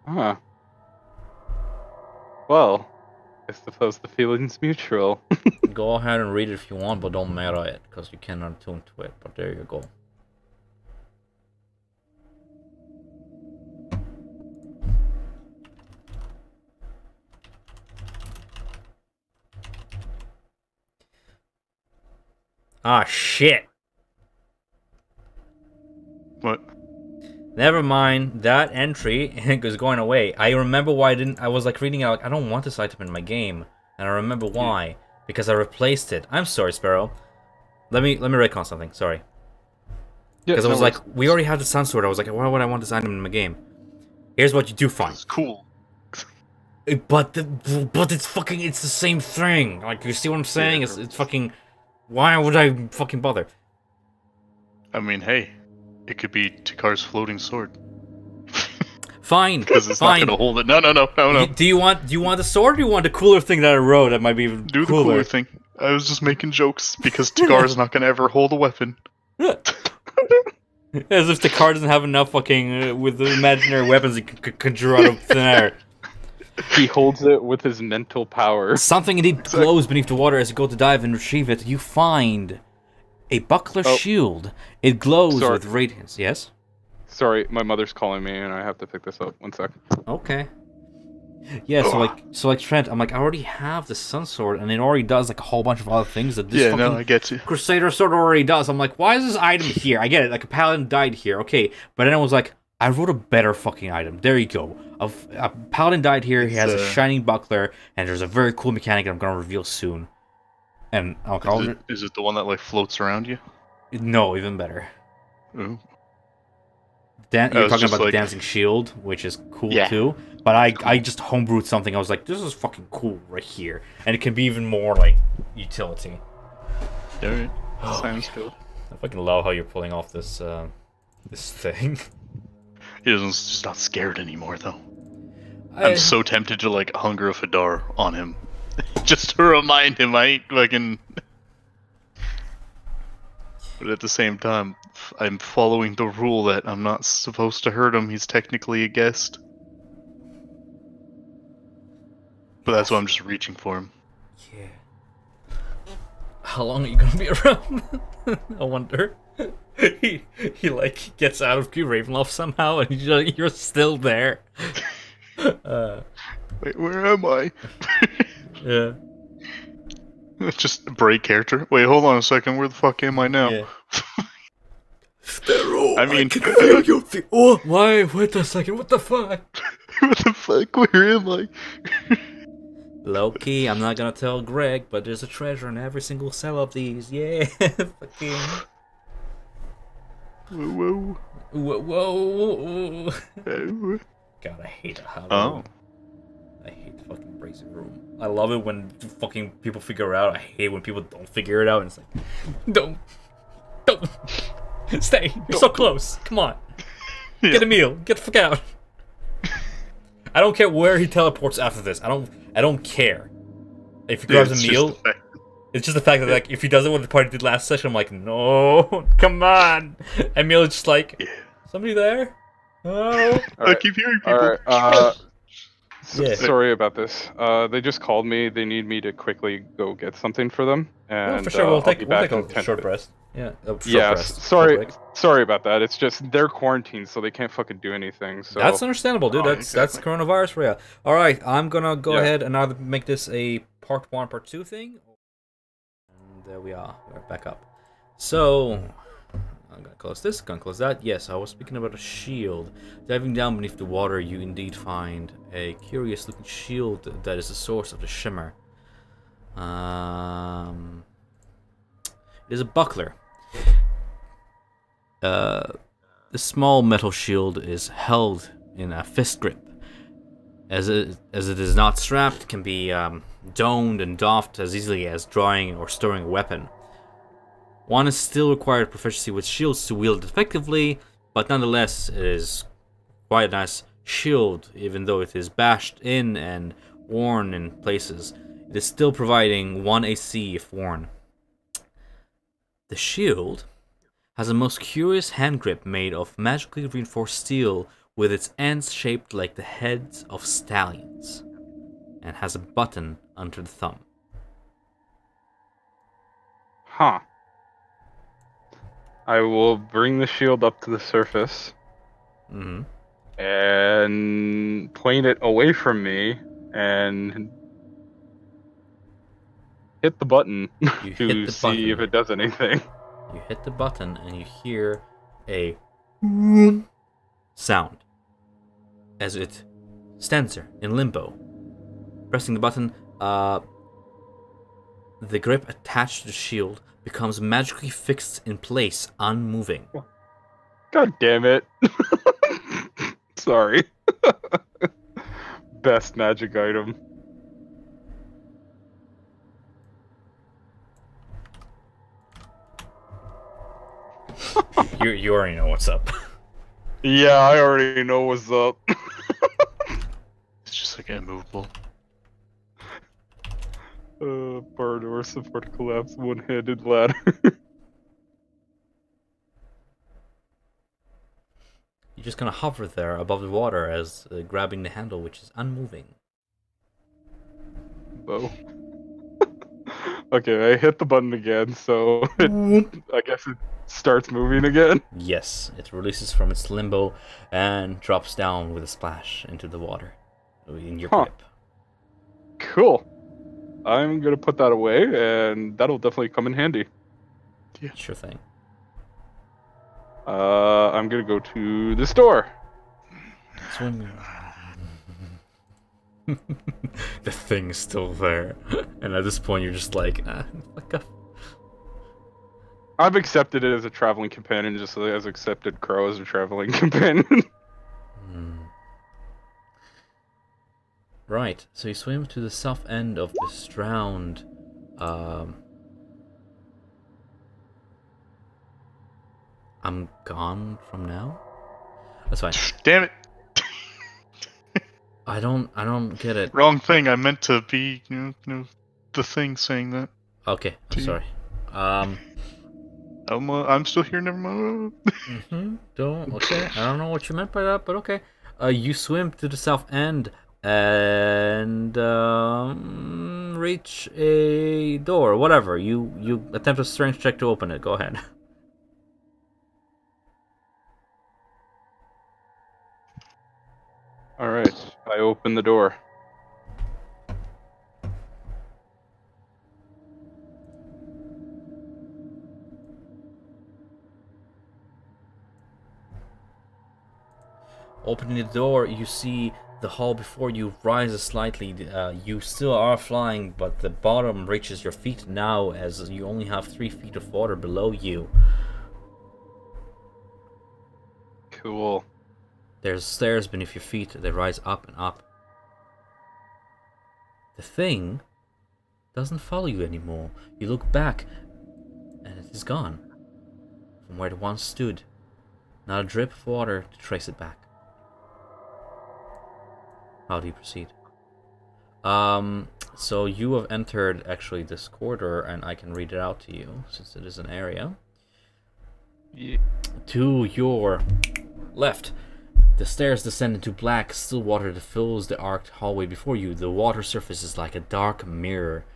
Huh. Well, I suppose the feeling's mutual. Go ahead and read it if you want, but don't meta it, because you cannot attune to it. But there you go. Ah, shit. What? Never mind. That entry is going away. I remember why I didn't. I was like reading out. Like, I don't want this item in my game, and I remember why. Because I replaced it. I'm sorry, Sparrow. Let me recon something. Sorry. Because I was like, we already have the Sun Sword. I was like, why would I want this item in my game? Here's what you do find. It's cool. But it's fucking. It's the same thing. Like, you see what I'm saying? It's fucking. Why would I fucking bother? I mean, hey, it could be Takar's floating sword. Fine. Because it's fine. not gonna hold it. No. Do you want the sword, or do you want the cooler thing that I wrote that might be even Do the cooler thing. I was just making jokes because Takar's not gonna ever hold a weapon. As if Takar doesn't have enough fucking with the imaginary weapons he could conjure out of thin air. He holds it with his mental power. Something indeed glows beneath the water as you go to dive and retrieve it. You find a buckler shield. It glows with radiance. Yes? Sorry, my mother's calling me and I have to pick this up. 1 sec. Okay. Yeah, so like Trent, I'm like, I already have the Sun Sword, and it already does like a whole bunch of other things that this fucking I get you. Crusader Sword already does. I'm like, why is this item here? I get it, like a paladin died here, okay. But then I was like, I wrote a better fucking item. There you go. A paladin died here, he has a shining buckler, and there's a very cool mechanic that I'm gonna reveal soon. And Is it the one that like floats around you? No, even better. Ooh. You're talking about the dancing shield, which is cool too. But I just homebrewed something. I was like, this is fucking cool right here, and it can be even more like utility. Alright, sounds cool. I fucking love how you're pulling off this this thing. He's just not scared anymore though. I'm so tempted to like hunger a Fedar on him, just to remind him I ain't fucking. But at the same time, I'm following the rule that I'm not supposed to hurt him. He's technically a guest. But that's why I'm just reaching for him. Yeah. How long are you gonna be around? I wonder. he like gets out of Ravenloft somehow, and you're still there. Wait, where am I? Yeah. Just break character. Wait, hold on a second. Where the fuck am I now? Yeah. Sparrow, I mean, I can feel your feet. Oh, why? Wait a second. What the fuck? what the fuck? Where am I? Low key, I'm not gonna tell Greg, but there's a treasure in every single cell of these. Yeah, fucking. Whoa. Whoa. God, I hate Halloween. Oh. I hate the fucking brazen room. I love it when fucking people figure it out. I hate when people don't figure it out, and it's like, don't, stay. You're so close. Come on, get a meal. Get the fuck out. I don't care where he teleports after this. I don't care. If he grabs a meal, it's just the fact that like if he does it what the party did last session, I'm like, no, come on. And Meal is just like, somebody there? Oh, I keep hearing people. Alright, yeah. Sorry about this. They just called me. They need me to quickly go get something for them. And for sure, we'll take a short rest. Yeah. Sorry about that. It's just they're quarantined, so they can't fuking do anything. So that's understandable, dude. That's coronavirus for you. All right, I'm gonna go ahead and either make this a part 1, part 2 thing. And there we are. We're back up. So I'm gonna close this. Gonna close that. Yes, I was speaking about a shield. Diving down beneath the water, you indeed find a curious-looking shield that is the source of the shimmer. It is a buckler. The small metal shield is held in a fist grip. As it is not strapped, it can be domed and doffed as easily as drawing or storing a weapon. One is still required proficiency with shields to wield it effectively, but nonetheless it is quite a nice shield, even though it is bashed in and worn in places. It is still providing 1 AC if worn. The shield has a most curious hand grip made of magically reinforced steel with its ends shaped like the heads of stallions, and has a button under the thumb. Huh. I will bring the shield up to the surface and point it away from me and hit the button to see if it does anything. You hit the button and you hear a sound as it stands there in limbo. Pressing the button, the grip attached to the shield becomes magically fixed in place, unmoving. God damn it. Sorry. Best magic item. You already know what's up. Yeah, I already know what's up. It's just like immovable. Bird or support collapse one-handed ladder. You're just gonna hover there above the water as grabbing the handle, which is unmoving. Bow. Okay, I hit the button again, so I guess it starts moving again. Yes, it releases from its limbo and drops down with a splash into the water in your grip. Cool. I'm gonna put that away, and that'll definitely come in handy. Yeah, sure thing. I'm gonna go to the store. Swim. The thing's still there, and at this point you're just like, fuck up. I've accepted it as a traveling companion, just as accepted Crow as a traveling companion. Right, so you swim to the south end of the Strahd. I'm gone from now? That's fine. Damn it! I don't get it. Wrong thing. I meant to be, the thing saying that. Okay, I'm sorry. I'm still here. Never mind. Okay, I don't know what you meant by that, but okay. You swim to the south end and reach a door. Whatever. You attempt a strength check to open it. Go ahead. Alright, I open the door. Opening the door, you see the hall before you rises slightly. You still are flying, but the bottom reaches your feet now as you only have 3 feet of water below you. Cool. There's stairs beneath your feet. They rise up and up. The thing doesn't follow you anymore. You look back, and it is gone. From where it once stood. Not a drip of water to trace it back. How do you proceed? So you have entered, actually, this corridor, and I can read it out to you, since it is an area. Yeah. To your left, the stairs descend into black, still water that fills the arched hallway before you. The water surface is like a dark mirror.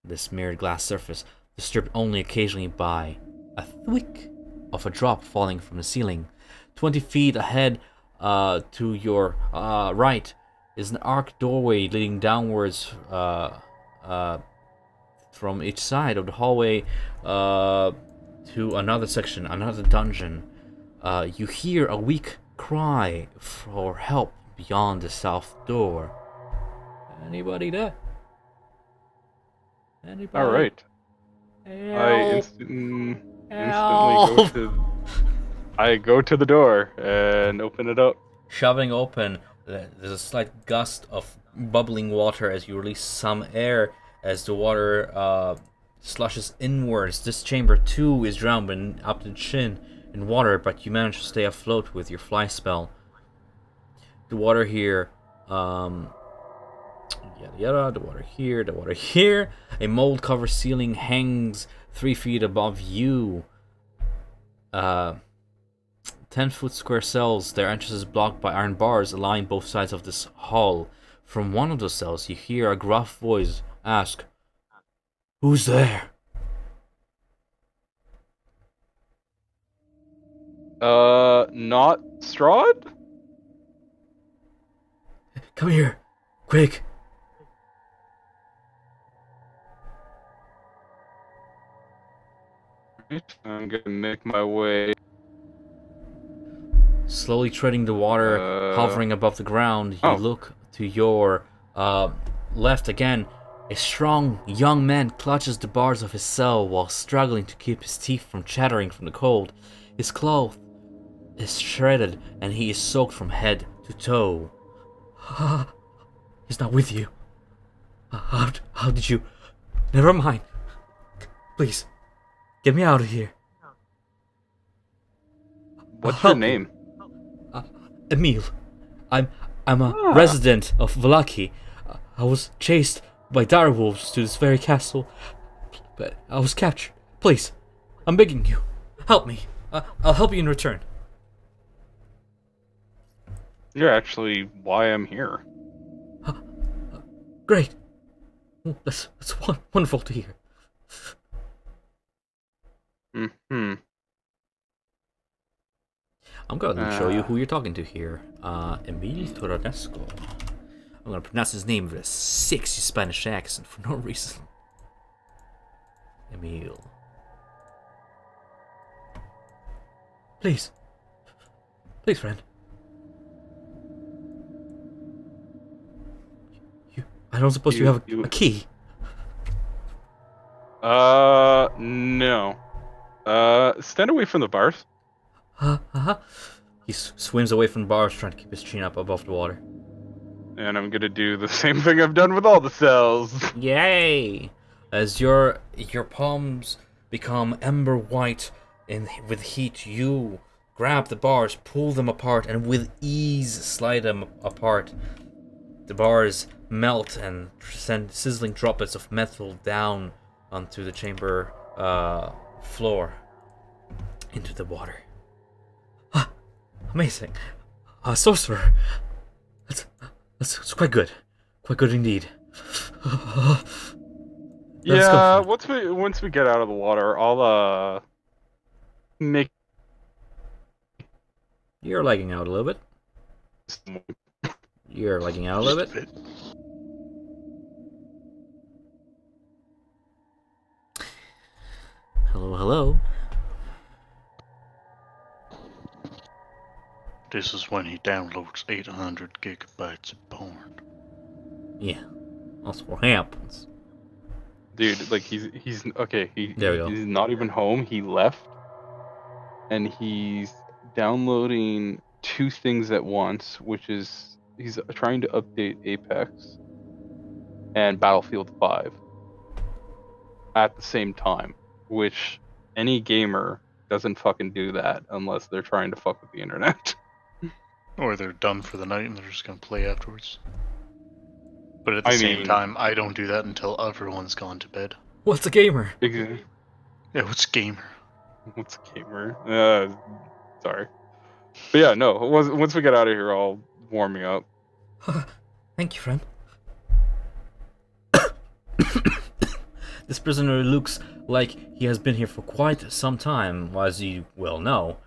This mirrored glass surface, disturbed only occasionally by a thwick of a drop falling from the ceiling. 20 feet ahead, to your right, is an arched doorway leading downwards from each side of the hallway to another section, another dungeon. You hear a weak cry for help beyond the south door. Anybody there? Anybody? All right. Help. I go to the door and open it up. Shoving open, there's a slight gust of bubbling water as you release some air as the water slushes inwards. This chamber too is drowned up to the chin in water, but you manage to stay afloat with your fly spell. The water here yada yada. The water here, the water here. A mold-covered ceiling hangs 3 feet above you. 10-foot square cells. Their entrance is blocked by iron bars aligning both sides of this hall. From one of those cells, you hear a gruff voice ask, "Who's there?" Not Strahd? Come here, quick. I'm gonna make my way. Slowly treading the water, hovering above the ground, you look to your left again. A strong young man clutches the bars of his cell while struggling to keep his teeth from chattering from the cold. His clothes is shredded and he is soaked from head to toe. He's not with you. How did you... Never mind. Please, get me out of here. What's your name? Emil. I'm a resident of Valaki. I was chased by direwolves to this very castle, but I was captured. Please, I'm begging you, help me. I'll help you in return. You're actually why I'm here. Great. That's wonderful to hear. Mm-hmm. I'm gonna show you who you're talking to here. Emil Toradesco. I'm gonna pronounce his name with a sexy Spanish accent for no reason. Emil. Please. Please, friend. I don't suppose you have a key. No. Stand away from the bars. He swims away from the bars, trying to keep his chin up above the water. And I'm gonna do the same thing I've done with all the cells. Yay! As your palms become ember white with heat, you grab the bars, pull them apart, and with ease slide them apart. The bars melt and send sizzling droplets of metal down onto the chamber floor into the water. Amazing. Sorcerer. That's quite good. Quite good indeed. Yeah, once we get out of the water, I'll make. You're lagging out a little bit. You're lagging out a little bit. Hello, hello. This is when he downloads 800 gigabytes of porn. Yeah, that's what happens. Dude, like he's okay. There we go. He's not even home. He left, and he's downloading 2 things at once, which is he's trying to update Apex and Battlefield 5 at the same time, which any gamer doesn't fucking do that unless they're trying to fuck with the internet. Or they're done for the night and they're just gonna play afterwards. But at the same time, I don't do that until everyone's gone to bed. What's a gamer? Yeah, what's gamer? What's a gamer? Sorry. But yeah, no. Once we get out of here, I'll warm me up. Thank you, friend. This prisoner looks like he has been here for quite some time, as you well know.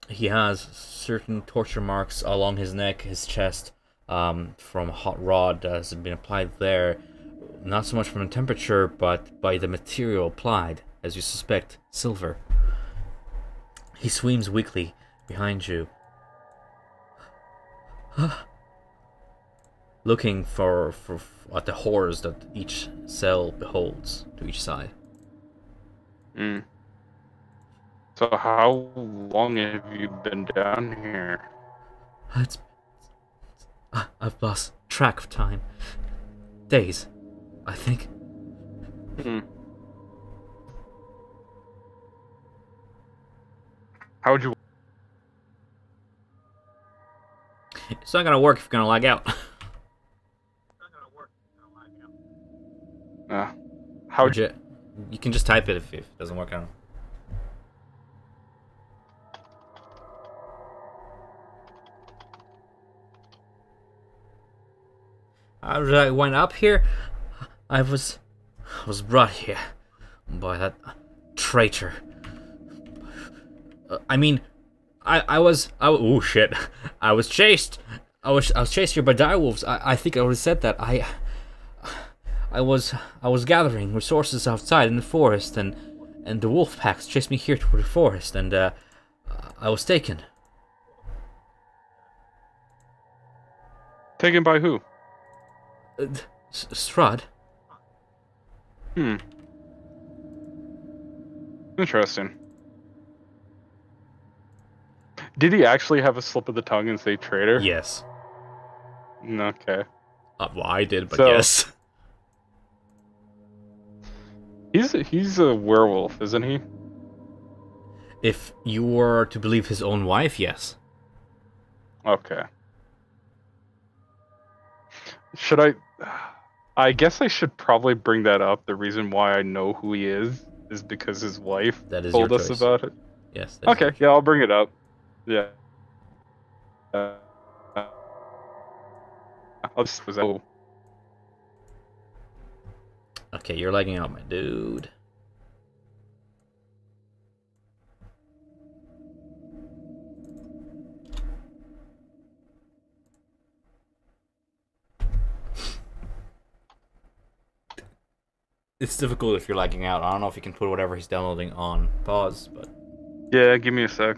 He has certain torture marks along his neck, his chest, from a hot rod that has been applied there. Not so much from the temperature, but by the material applied, as you suspect, silver. He swims weakly behind you, looking for at the horrors that each cell beholds to each side. So how long have you been down here? I've lost track of time. Days, I think. How'd you? It's not gonna work if you're gonna lag out. How? You can just type it if it doesn't work out. How did I wind up here? I was brought here by that traitor. Oh shit! I was chased. I was chased here by direwolves. I think I already said that. I was gathering resources outside in the forest, and the wolf packs chased me here toward the forest, and I was taken. Taken by who? Strahd. Interesting. Did he actually have a slip of the tongue and say traitor? Yes. Okay. Well, I did, but So- yes. He's a werewolf, isn't he? If you were to believe his own wife, yes. Okay. Should I? I guess I should probably bring that up. The reason why I know who he is because his wife That is told your us choice. about it. Yes. that is Okay, your yeah, I'll bring it up. Yeah. I'll just was oh. Okay, you're lagging out, my dude. It's difficult if you're lagging out. I don't know if you can put whatever he's downloading on pause, but Yeah, give me a sec.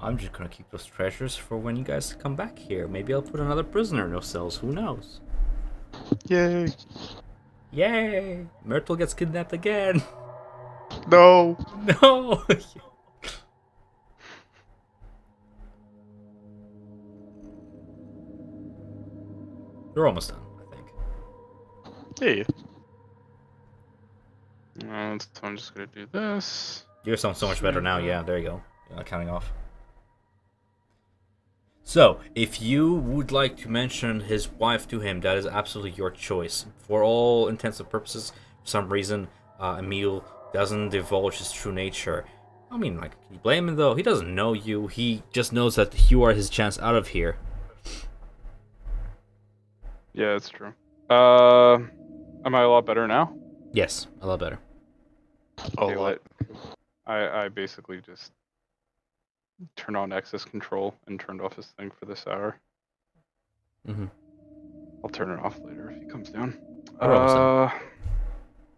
I'm just gonna keep those treasures for when you guys come back here. Maybe I'll put another prisoner in those cells. Who knows? Yay! Yay! Myrtle gets kidnapped again. No. No. You're almost done, I think. Hey. So I'm just gonna do this. You sound so much better now. Yeah, there you go. You're not counting off. So, if you would like to mention his wife to him, that is absolutely your choice. For all intents and purposes, for some reason, Emil doesn't divulge his true nature. I mean, like, can you blame him though? He doesn't know you. He just knows that you are his chance out of here. Yeah, that's true. Am I a lot better now? Yes, a lot better. Okay, well, I basically just turned on access control and turned off his thing for this hour. Mm-hmm. I'll turn it off later if he comes down. We're almost done.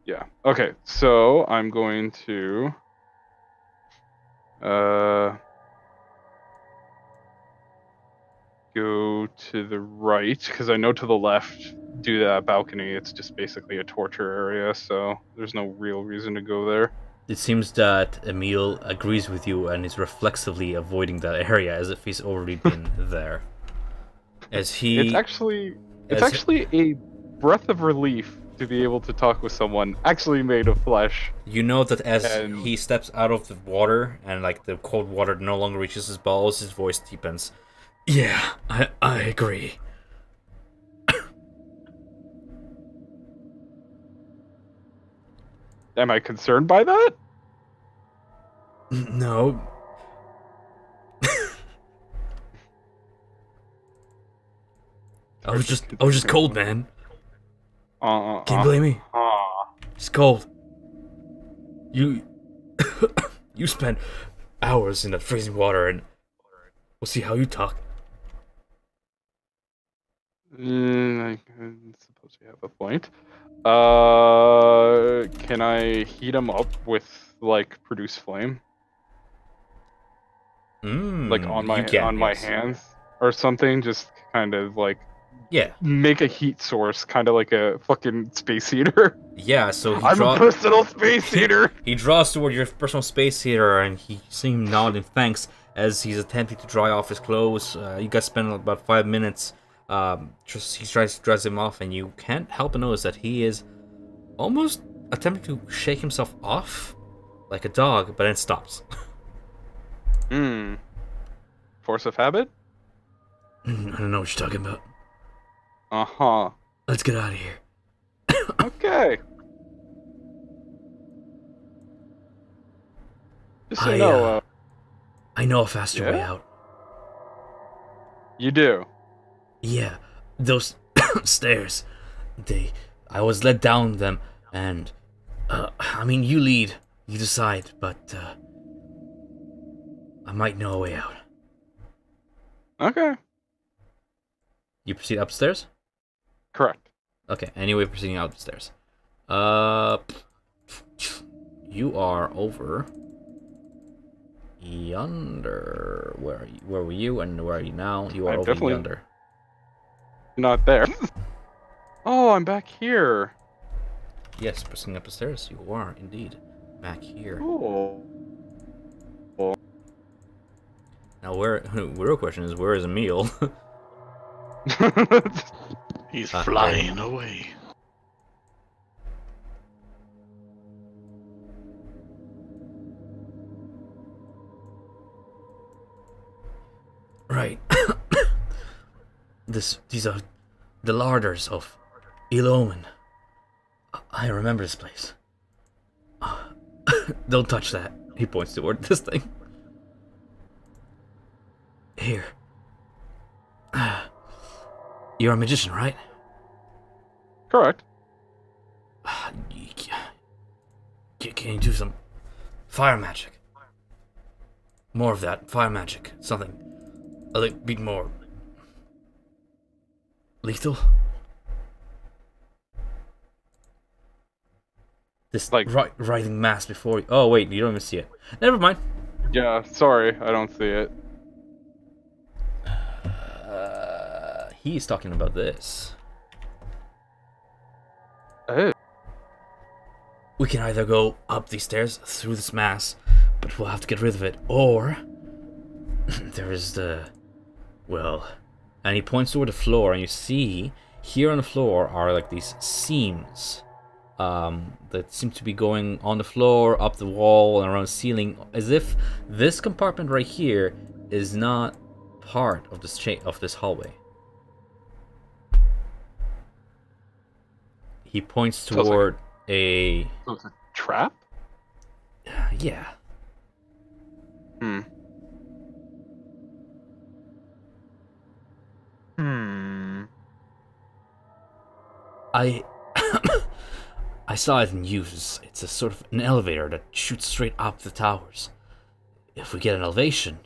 Yeah. Okay, so I'm going to go to the right because I know to the left do that balcony. It's just basically a torture area, so there's no real reason to go there. It seems that Emil agrees with you and is reflexively avoiding that area as if he's already been there. As he... It's actually a breath of relief to be able to talk with someone actually made of flesh. You know that as he steps out of the water and like the cold water no longer reaches his balls, his voice deepens. Yeah, I agree. Am I concerned by that? No. I was just cold, man. Can you blame me? It's cold. You spent hours in that freezing water, and we'll see how you talk. I suppose you have a point. Can I heat him up with like produce flame? Like on my hands or something, just kind of like make a heat source, kind of like a fucking space heater. Yeah, so I'm a personal space heater. He draws toward your personal space heater, and he seems nodding thanks as he's attempting to dry off his clothes. You guys spend about 5 minutes. He tries to dress him off, and you can't help but notice that he is almost attempting to shake himself off like a dog, but then stops. Hmm. Force of habit? I don't know what you're talking about. Uh-huh. Let's get out of here. Okay. Just so you I, know, I know a faster way yeah? out. You do. Yeah, those stairs. I was led down them, and I mean, you lead, you decide, but I might know a way out. Okay. You proceed upstairs? Correct. Okay, anyway, proceeding upstairs. You are over yonder. Where are you? Where were you, and where are you now? You are I'm over definitely yonder. not there. Oh, I'm back here. Yes, proceeding up the stairs. You are indeed back here. Cool. Now, where? The real question is, where is Emil? He's flying away. Right. These are the larders of Eloman. I remember this place. Don't touch that. He points toward this thing. Here. You're a magician, right? Correct. Can you do some fire magic? More of that fire magic. Something a little bit more lethal. This Like- writhing mass before you. Oh wait, you don't even see it. Never mind. Yeah, sorry, I don't see it. He's talking about this. Oh. We can either go up these stairs through this mass, but we'll have to get rid of it, or there is the, well, and he points toward the floor, and you see here on the floor are like these seams that seem to be going on the floor, up the wall, and around the ceiling, as if this compartment right here is not part of this hallway. He points toward a... So it's a trap? Yeah. Hmm. I saw it in use. It's a sort of an elevator that shoots straight up the towers. If we get an elevation,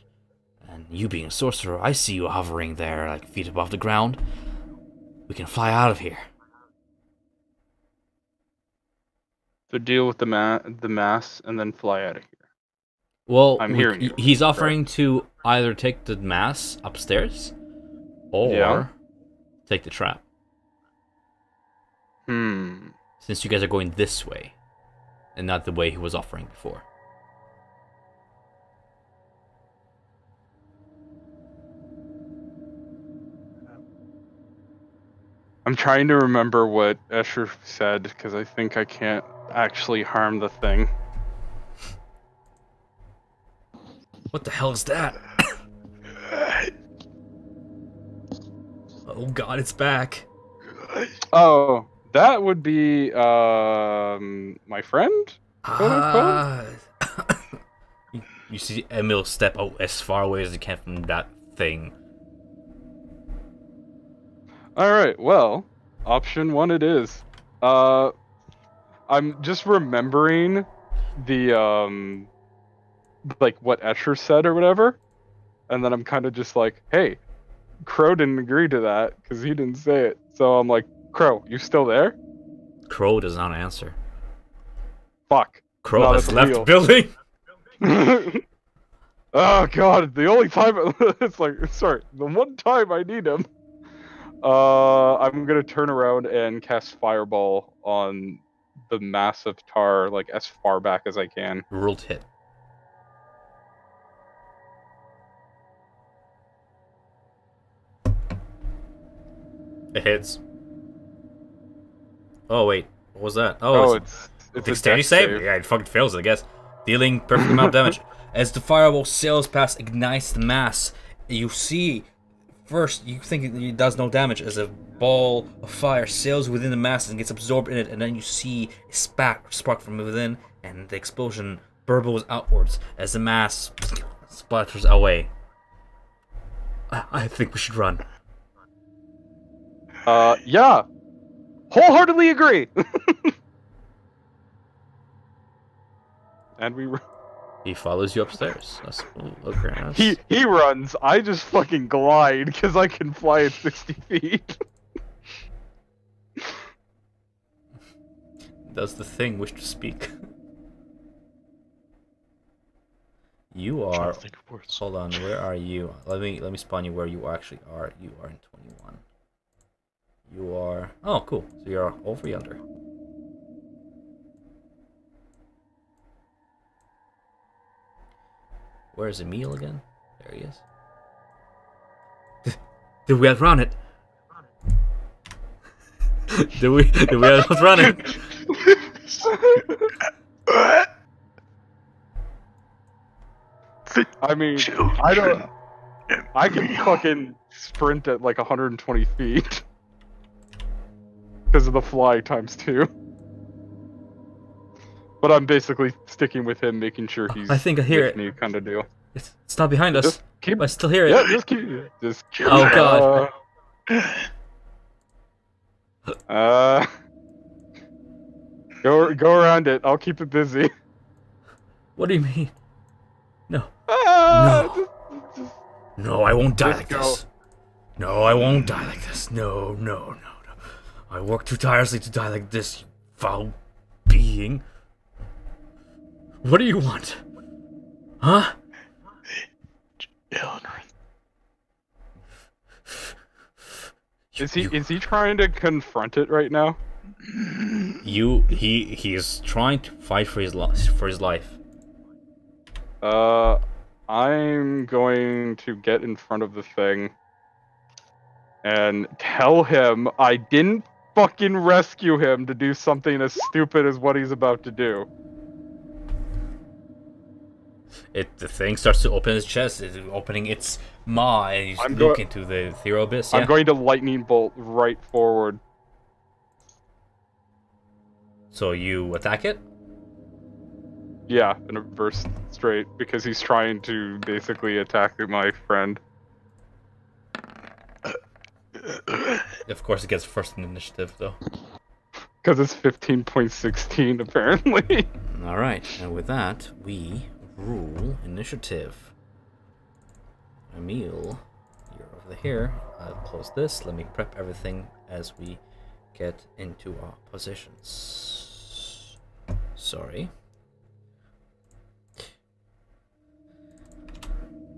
and you being a sorcerer, I see you hovering there like feet above the ground, we can fly out of here. So deal with the mass and then fly out of here. Well, I'm hearing you. He's offering to either take the mass upstairs, or take the trap. Since you guys are going this way, and not the way he was offering before. I'm trying to remember what Escher said, because I think I can't actually harm the thing. What the hell is that? Oh god, it's back. Oh, that would be, my friend? You see Emil step out as far away as he can from that thing. Alright, well, option one it is. I'm just remembering the, like, what Escher said or whatever, and then I'm kind of just like, hey, Crow didn't agree to that, because he didn't say it. So I'm like, Crow, you still there? Crow does not answer. Fuck. Crow Not has at the left wheel. building. Oh god, the only time it's like, sorry, the one time I need him. I'm gonna turn around and cast Fireball on the massive tar, like as far back as I can. Rolled hit. It hits. Oh wait, what was that? Oh, it's it's a dexterity dex save? Yeah, it fucking fails, I guess. Dealing perfect amount of damage. As the fireball sails past, ignites the mass, you see, first, you think it does no damage as a ball of fire sails within the mass and gets absorbed in it, and then you see a spark from within, and the explosion burbles outwards as the mass splatters away. I think we should run. Yeah. Wholeheartedly agree. And we run. He follows you upstairs. Look around. He runs. I just fucking glide because I can fly at 60 feet. Does the thing wish to speak? You are. Hold on. Where are you? Let me spawn you where you actually are. You are in 21. You are. Oh, cool. So you're over yonder. Where's Emil again? There he is. Did we outrun it? Did we outrun it? I mean, I can fucking sprint at like 120 feet. Because of the fly ×2. But I'm basically sticking with him, making sure he's I think I hear it. me kind of deal. It's not behind us. Just keep, I still hear it. Yeah, just keep. Oh god. Go around it. I'll keep it busy. What do you mean? No. No. No, I won't die Just like go. this. No, I won't die like this. No. I work too tirelessly to die like this, you foul being. What do you want? Huh? Is he trying to confront it right now? He is trying to fight for his life. I'm going to get in front of the thing and tell him I didn't fucking rescue him to do something as stupid as what he's about to do. The thing starts to open its chest, it's opening its maw, and you look into the ethereal abyss. Yeah? I'm going to lightning bolt right forward. So you attack it? Yeah, in reverse straight, because he's trying to basically attack my friend. Of course it gets first in initiative, though. Because it's 15.16, apparently. Alright, and with that, we rule initiative. Emil, you're over here. I'll close this. Let me prep everything as we get into our positions. Sorry.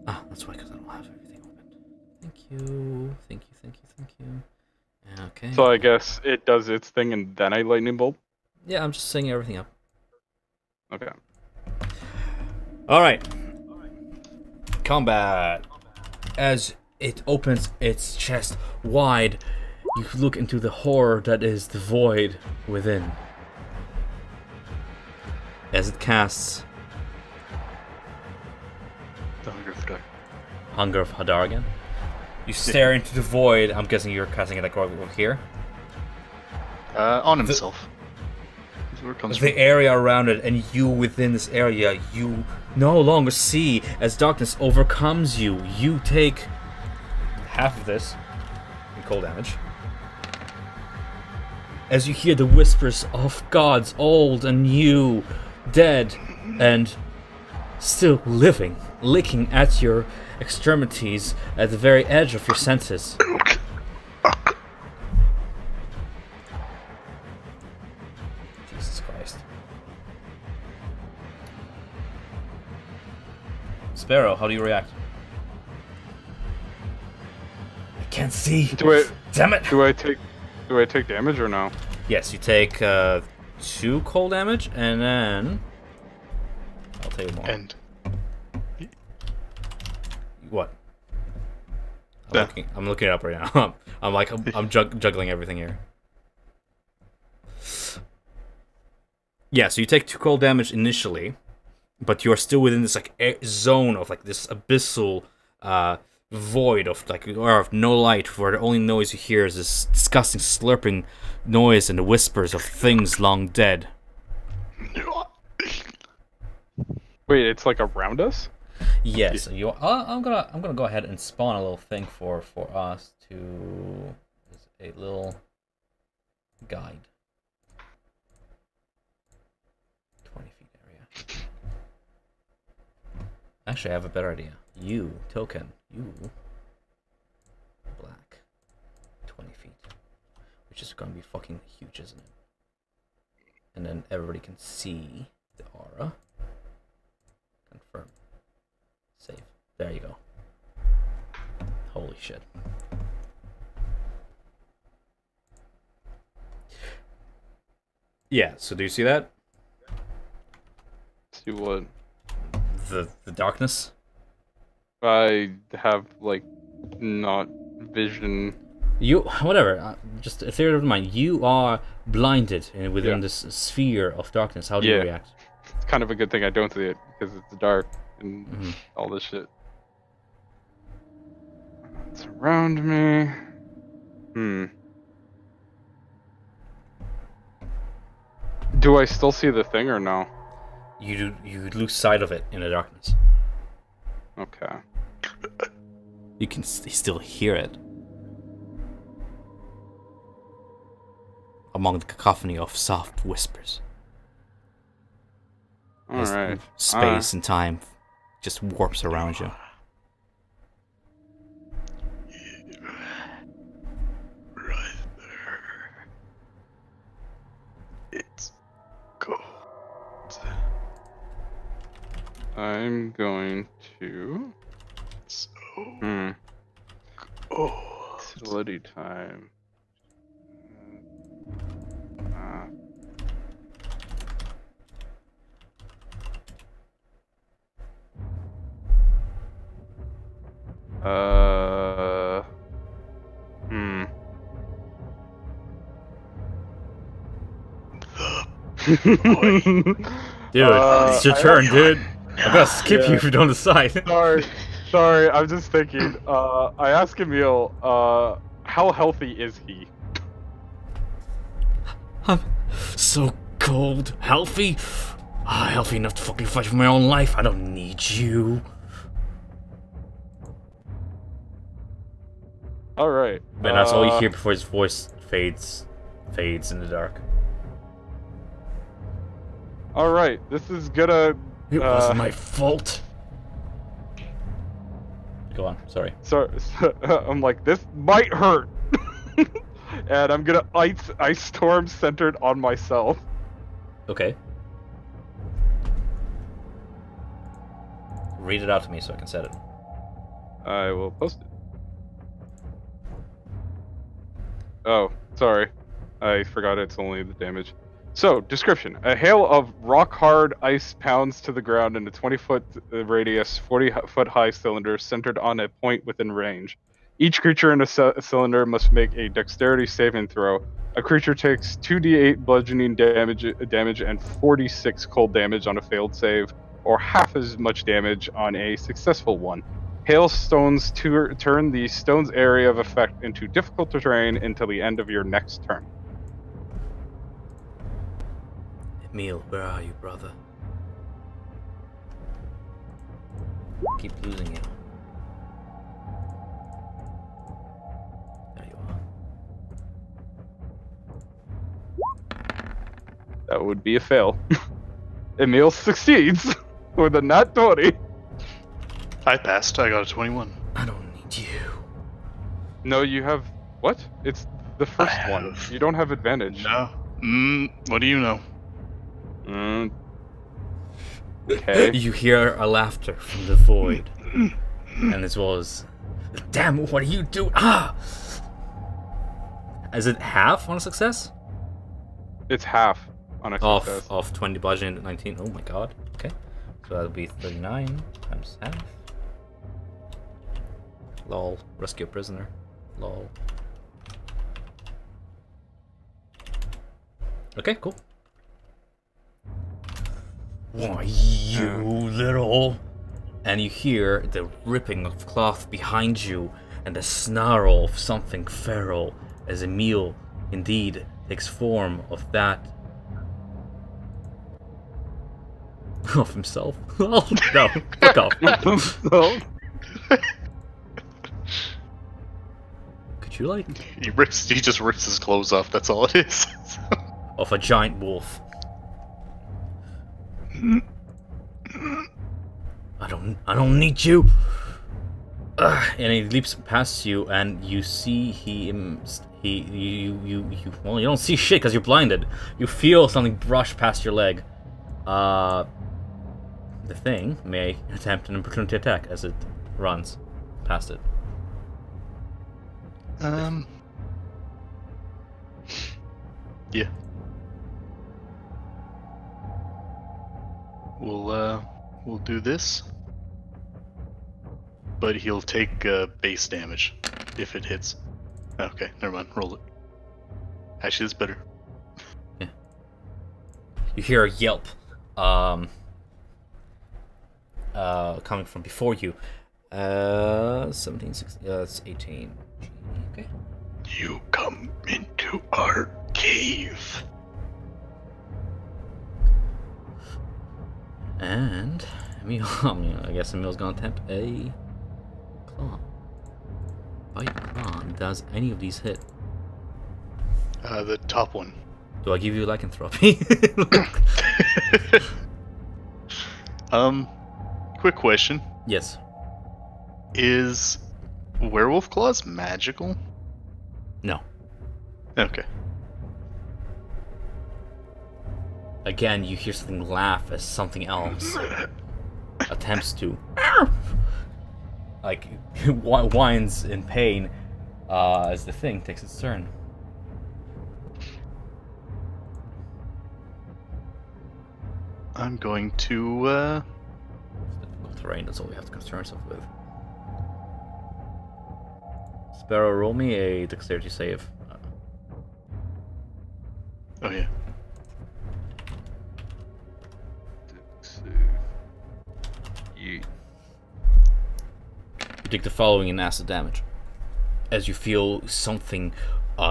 Ah, that's why, because I don't have everything opened. Thank you. Okay. So I guess it does its thing and then I lightning bolt? Yeah, I'm just setting everything up. Okay. Alright. Combat. As it opens its chest wide, you look into the horror that is the void within. As it casts The Hunger of Dark. Hunger of Hadar again. You stare into the void. I'm guessing you're casting it like over here. On himself. That's where it comes The from. area around it, and you within this area, you no longer see as darkness overcomes you. You take half of this in cold damage. As you hear the whispers of gods old and new, dead and still living, licking at your extremities at the very edge of your senses. Jesus Christ. Sparrow, how do you react? I can't see. Damn it! Do I take damage or no? Yes, you take 2 cold damage, and then I'll tell you more. And What? Yeah. I'm looking it up right now. I'm juggling everything here. Yeah, so you take 2 cold damage initially, but you're still within this like zone of like this abyssal void of like or of no light, where the only noise you hear is this disgusting slurping noise and the whispers of things long dead. Wait, it's like around us? Yes, you. I'm gonna go ahead and spawn a little thing for us to. A little guide. 20 feet area. Actually, I have a better idea. You token. You black. 20 feet, which is gonna be fucking huge, isn't it? And then everybody can see the aura. Confirm. Save. There you go. Holy shit. Yeah, so do you see that? See what? The darkness? I have, like, not vision. You, whatever, just a theory of mind. You are blinded within Yeah. this sphere of darkness. How do you Yeah. react? It's kind of a good thing I don't see it, because it's dark and all this shit. It's around me. Do I still see the thing or no? You lose sight of it in the darkness. Okay. You can still hear it. Among the cacophony of soft whispers. As Alright. space and time just warps around you. Right there. It's gold. I'm going to... So gold. gold. Utility time. Dude, it's your turn, dude. I'm gonna skip you if you don't decide. Sorry, I'm just thinking. I asked Emil, how healthy is he? I'm so cold. Healthy? Healthy enough to fucking fight for my own life. I don't need you. Alright. And that's all you hear before his voice fades in the dark. Alright, this is gonna... It wasn't my fault. Go on, sorry. So, I'm like, this might hurt. And I'm gonna ice storm centered on myself. Okay. Read it out to me so I can set it. I will post it. Oh, sorry. I forgot it's only the damage. So, description. A hail of rock-hard ice pounds to the ground in a 20-foot radius, 40-foot high cylinder centered on a point within range. Each creature in a cylinder must make a dexterity saving throw. A creature takes 2d8 bludgeoning damage and 46 cold damage on a failed save, or half as much damage on a successful one. Hailstones turn the stone's area of effect into difficult terrain until the end of your next turn. Emil, where are you, brother? Keep losing you. There you are. That would be a fail. Emil succeeds with a nat 20. I passed. I got a 21. I don't need you. No, you have... What? It's the first I one. have- You don't have advantage. No. What do you know? Okay. You hear a laughter from the void. And as well as... Damn, what are you doing? Ah! Is it half on a success? It's half on a success. Off 20 bludgeoning to 19. Oh my god. Okay. So that'll be 39 times half. Lol. Rescue a prisoner. Lol. Okay, cool. Why, you little... And you hear the ripping of cloth behind you and the snarl of something feral as Emil indeed takes form of that... of himself? Oh, no, fuck off. No. Could you, like... He just rips his clothes off, that's all it is. Of a giant wolf. I don't need you. And he leaps past you, and you see well, you don't see shit because you're blinded. You feel something brush past your leg. The thing may attempt an opportunity attack as it runs past it. Yeah. We'll do this. But he'll take base damage if it hits. Okay, never mind. Roll it. Actually, that's better. Yeah. You hear a yelp, coming from before you. 17, 16, that's 18. Okay. You come into our cave. And Emil, I guess Emil's gonna attempt a claw. Bite claw. Does any of these hit? The top one. Do I give you lycanthropy? Quick question. Yes. Is werewolf claws magical? No. Okay. Again, you hear something laugh as something else attempts to, like, whines in pain as the thing takes its turn. I'm going to, Difficult terrain, that's all we have to concern ourselves with. Sparrow, roll me a dexterity save. Oh yeah. You take the following in acid damage as you feel something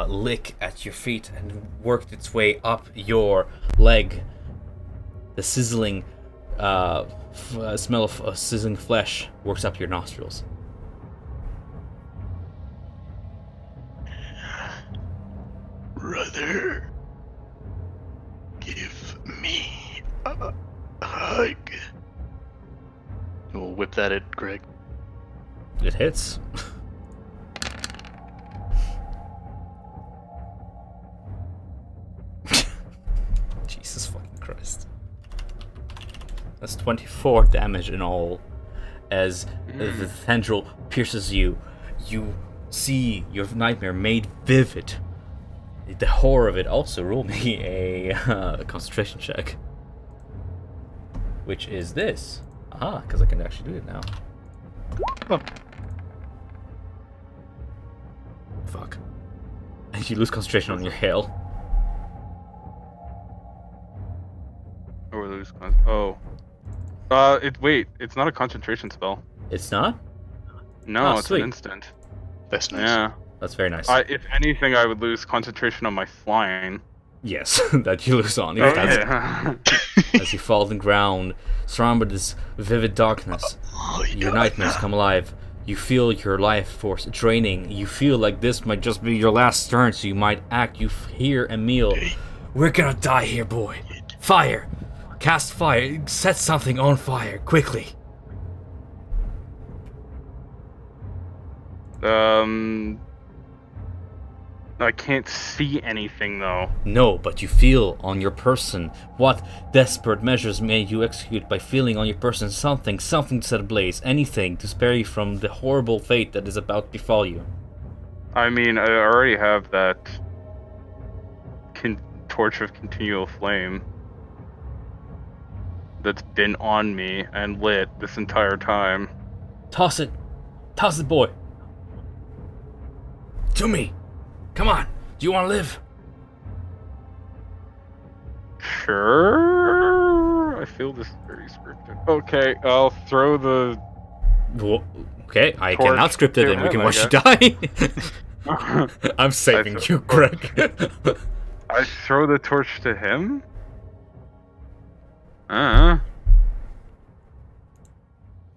lick at your feet and work its way up your leg. The sizzling smell of sizzling flesh works up your nostrils. Brother, give me a hug. We'll whip that at Greg. It hits. Jesus fucking Christ. That's 24 damage in all. As the tendril pierces you, you see your nightmare made vivid. The horror of it. Also, roll me a concentration check. Which is this. Aha, because I can actually do it now. Oh. Fuck. And you lose concentration on your hail. Or lose wait, it's not a concentration spell. It's not? No, Oh, it's sweet. an instant. That's nice. Yeah. That's very nice. If anything, I would lose concentration on my flying. Yes, that you lose on. Oh, That's, yeah. as you fall to the ground, surrounded by this vivid darkness. Your nightmares come alive. You feel your life force draining. You feel like this might just be your last turn, so you might act. You hear Emil. We're gonna die here, boy. Fire! Cast fire. Set something on fire, quickly. I can't see anything though. No, but you feel on your person. What desperate measures may you execute by feeling on your person something to set ablaze, anything to spare you from the horrible fate that is about to befall you? I mean, I already have that torch of continual flame that's been on me and lit this entire time. Toss it, boy. To me. Come on. Do you want to live? Sure. I feel this is very scripted. Okay, I'll throw the Well, okay, I torch cannot script it to and we him, can I watch you guess. die. I'm saving you, Greg. I throw the torch to him? Uh.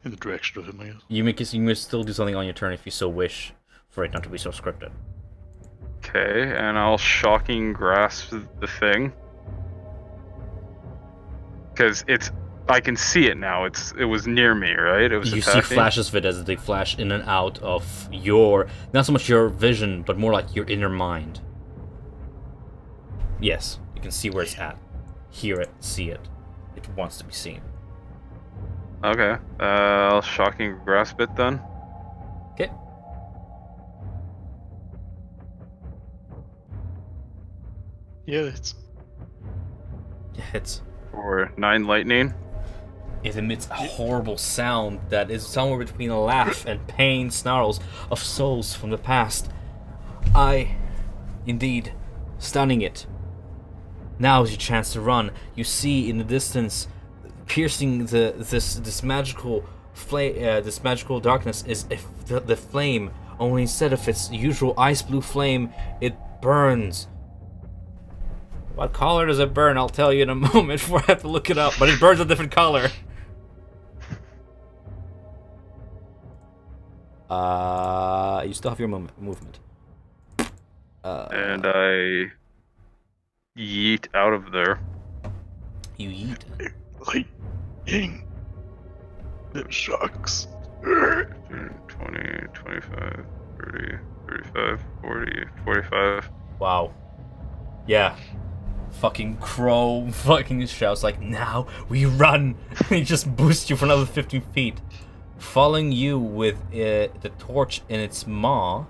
In the direction of him, I guess. You may still do something on your turn if you so wish, for it not to be so scripted. Okay, and I'll shocking grasp the thing. Because I can see it now. It was near me, right? It was You attacking. see flashes of it as they flash in and out of your, not so much your vision, but more like your inner mind. Yes, you can see where it's at. Hear it, see it. It wants to be seen. Okay, I'll shocking grasp it then. Okay. Yeah, it's It hits. For 9 lightning. It emits a horrible sound that is somewhere between a laugh and pain snarls of souls from the past. Indeed, stunning it. Now is your chance to run. You see in the distance, piercing this magical this magical darkness is the flame. Only instead of its usual ice blue flame, it burns. What color does it burn? I'll tell you in a moment before I have to look it up. But it burns a different color. You still have your movement. And I yeet out of there. You yeet. lightning. The shocks. 20, 25, 30, 35, 40, 45. Wow. Yeah. Fucking crow fucking shouts like, now we run! He just boosts you for another 15 feet. Following you with the torch in its maw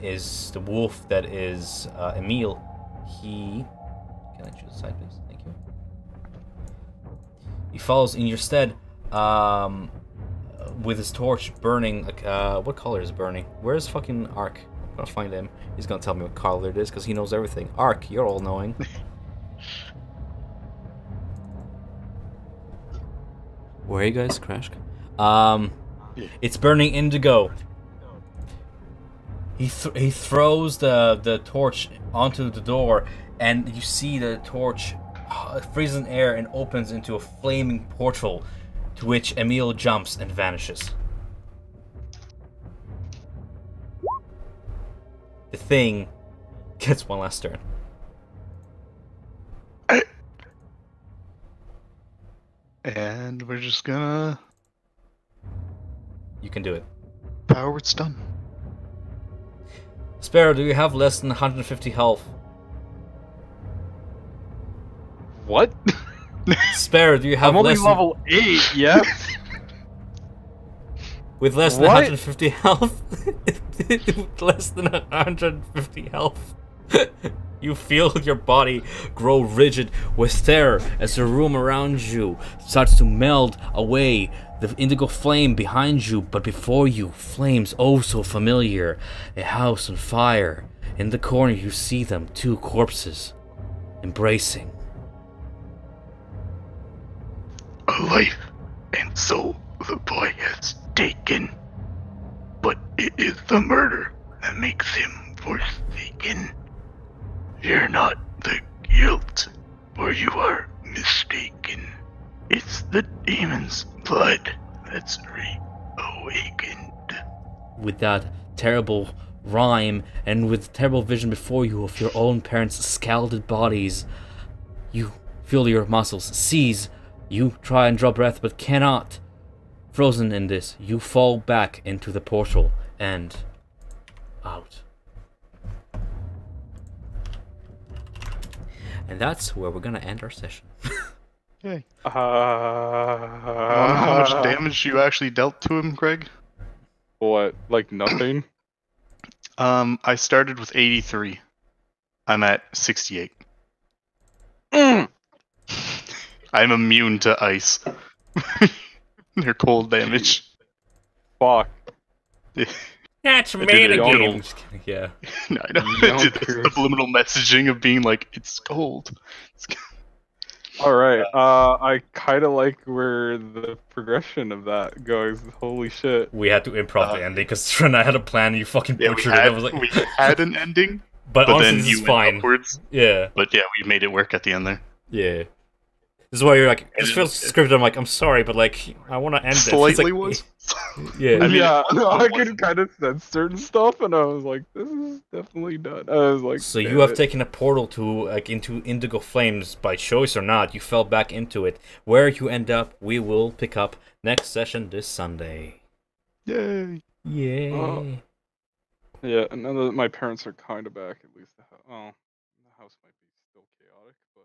is the wolf that is Emil. Can I choose a side, please? Thank you. He follows in your stead with his torch burning. Like, what color is burning? Where's fucking Ark? I'm gonna find him. He's gonna tell me what color it is because he knows everything. Ark, you're all knowing. Where are you guys, Crash? It's burning indigo. He throws the torch onto the door, and you see the torch freezes in air and opens into a flaming portal, to which Emil jumps and vanishes. The thing gets one last turn. And we're just gonna You can do it. power word stun. Sparrow, do you have less than 150 health? What? Sparrow, do you have I'm only less than... level 8, yes? With less than What? 150 health? With less than 150 health. You feel your body grow rigid with terror as the room around you starts to melt away. The indigo flame behind you, but before you, flames oh so familiar. A house on fire. In the corner you see them, 2 corpses, embracing. A life and soul the boy has taken, but it is the murder that makes him forsaken. Fear not the guilt, for you are mistaken. It's the demon's blood that's reawakened. With that terrible rhyme and with terrible vision before you of your own parents' scalded bodies, you feel your muscles seize. You try and draw breath but cannot. Frozen in this, you fall back into the portal and out. And that's where we're gonna end our session. Yay. How much damage you actually dealt to him, Greg? What? Like nothing? I started with 83. I'm at 68. Mm. I'm immune to ice. Their cold damage. Fuck. That's I did it all. I'm just kidding, yeah. No, I know. I did the subliminal messaging of being like, it's cold. It's cold. All right. I kind of like where the progression of that goes. Holy shit. We had to improv the ending because I had a plan and you fucking Yeah, butchered it. I was like, we had an ending, but honestly, then this you is went fine. upwards. Yeah, But yeah, we made it work at the end there. yeah. This is why you're like, this And feels scripted. I'm like, I'm sorry, but like, I want to end it. Slightly It's like, was. Yeah. I mean, yeah, it no, I wasn't. could kind of sense certain stuff, and I was like, "This is definitely done." I was like, So "Damn you have it." taken a portal to like into Indigo Flames by choice or not. You fell back into it. Where you end up, we will pick up next session this Sunday. Yay! Yay! Yeah, and now that my parents are kind of back, at least the house might be still chaotic, but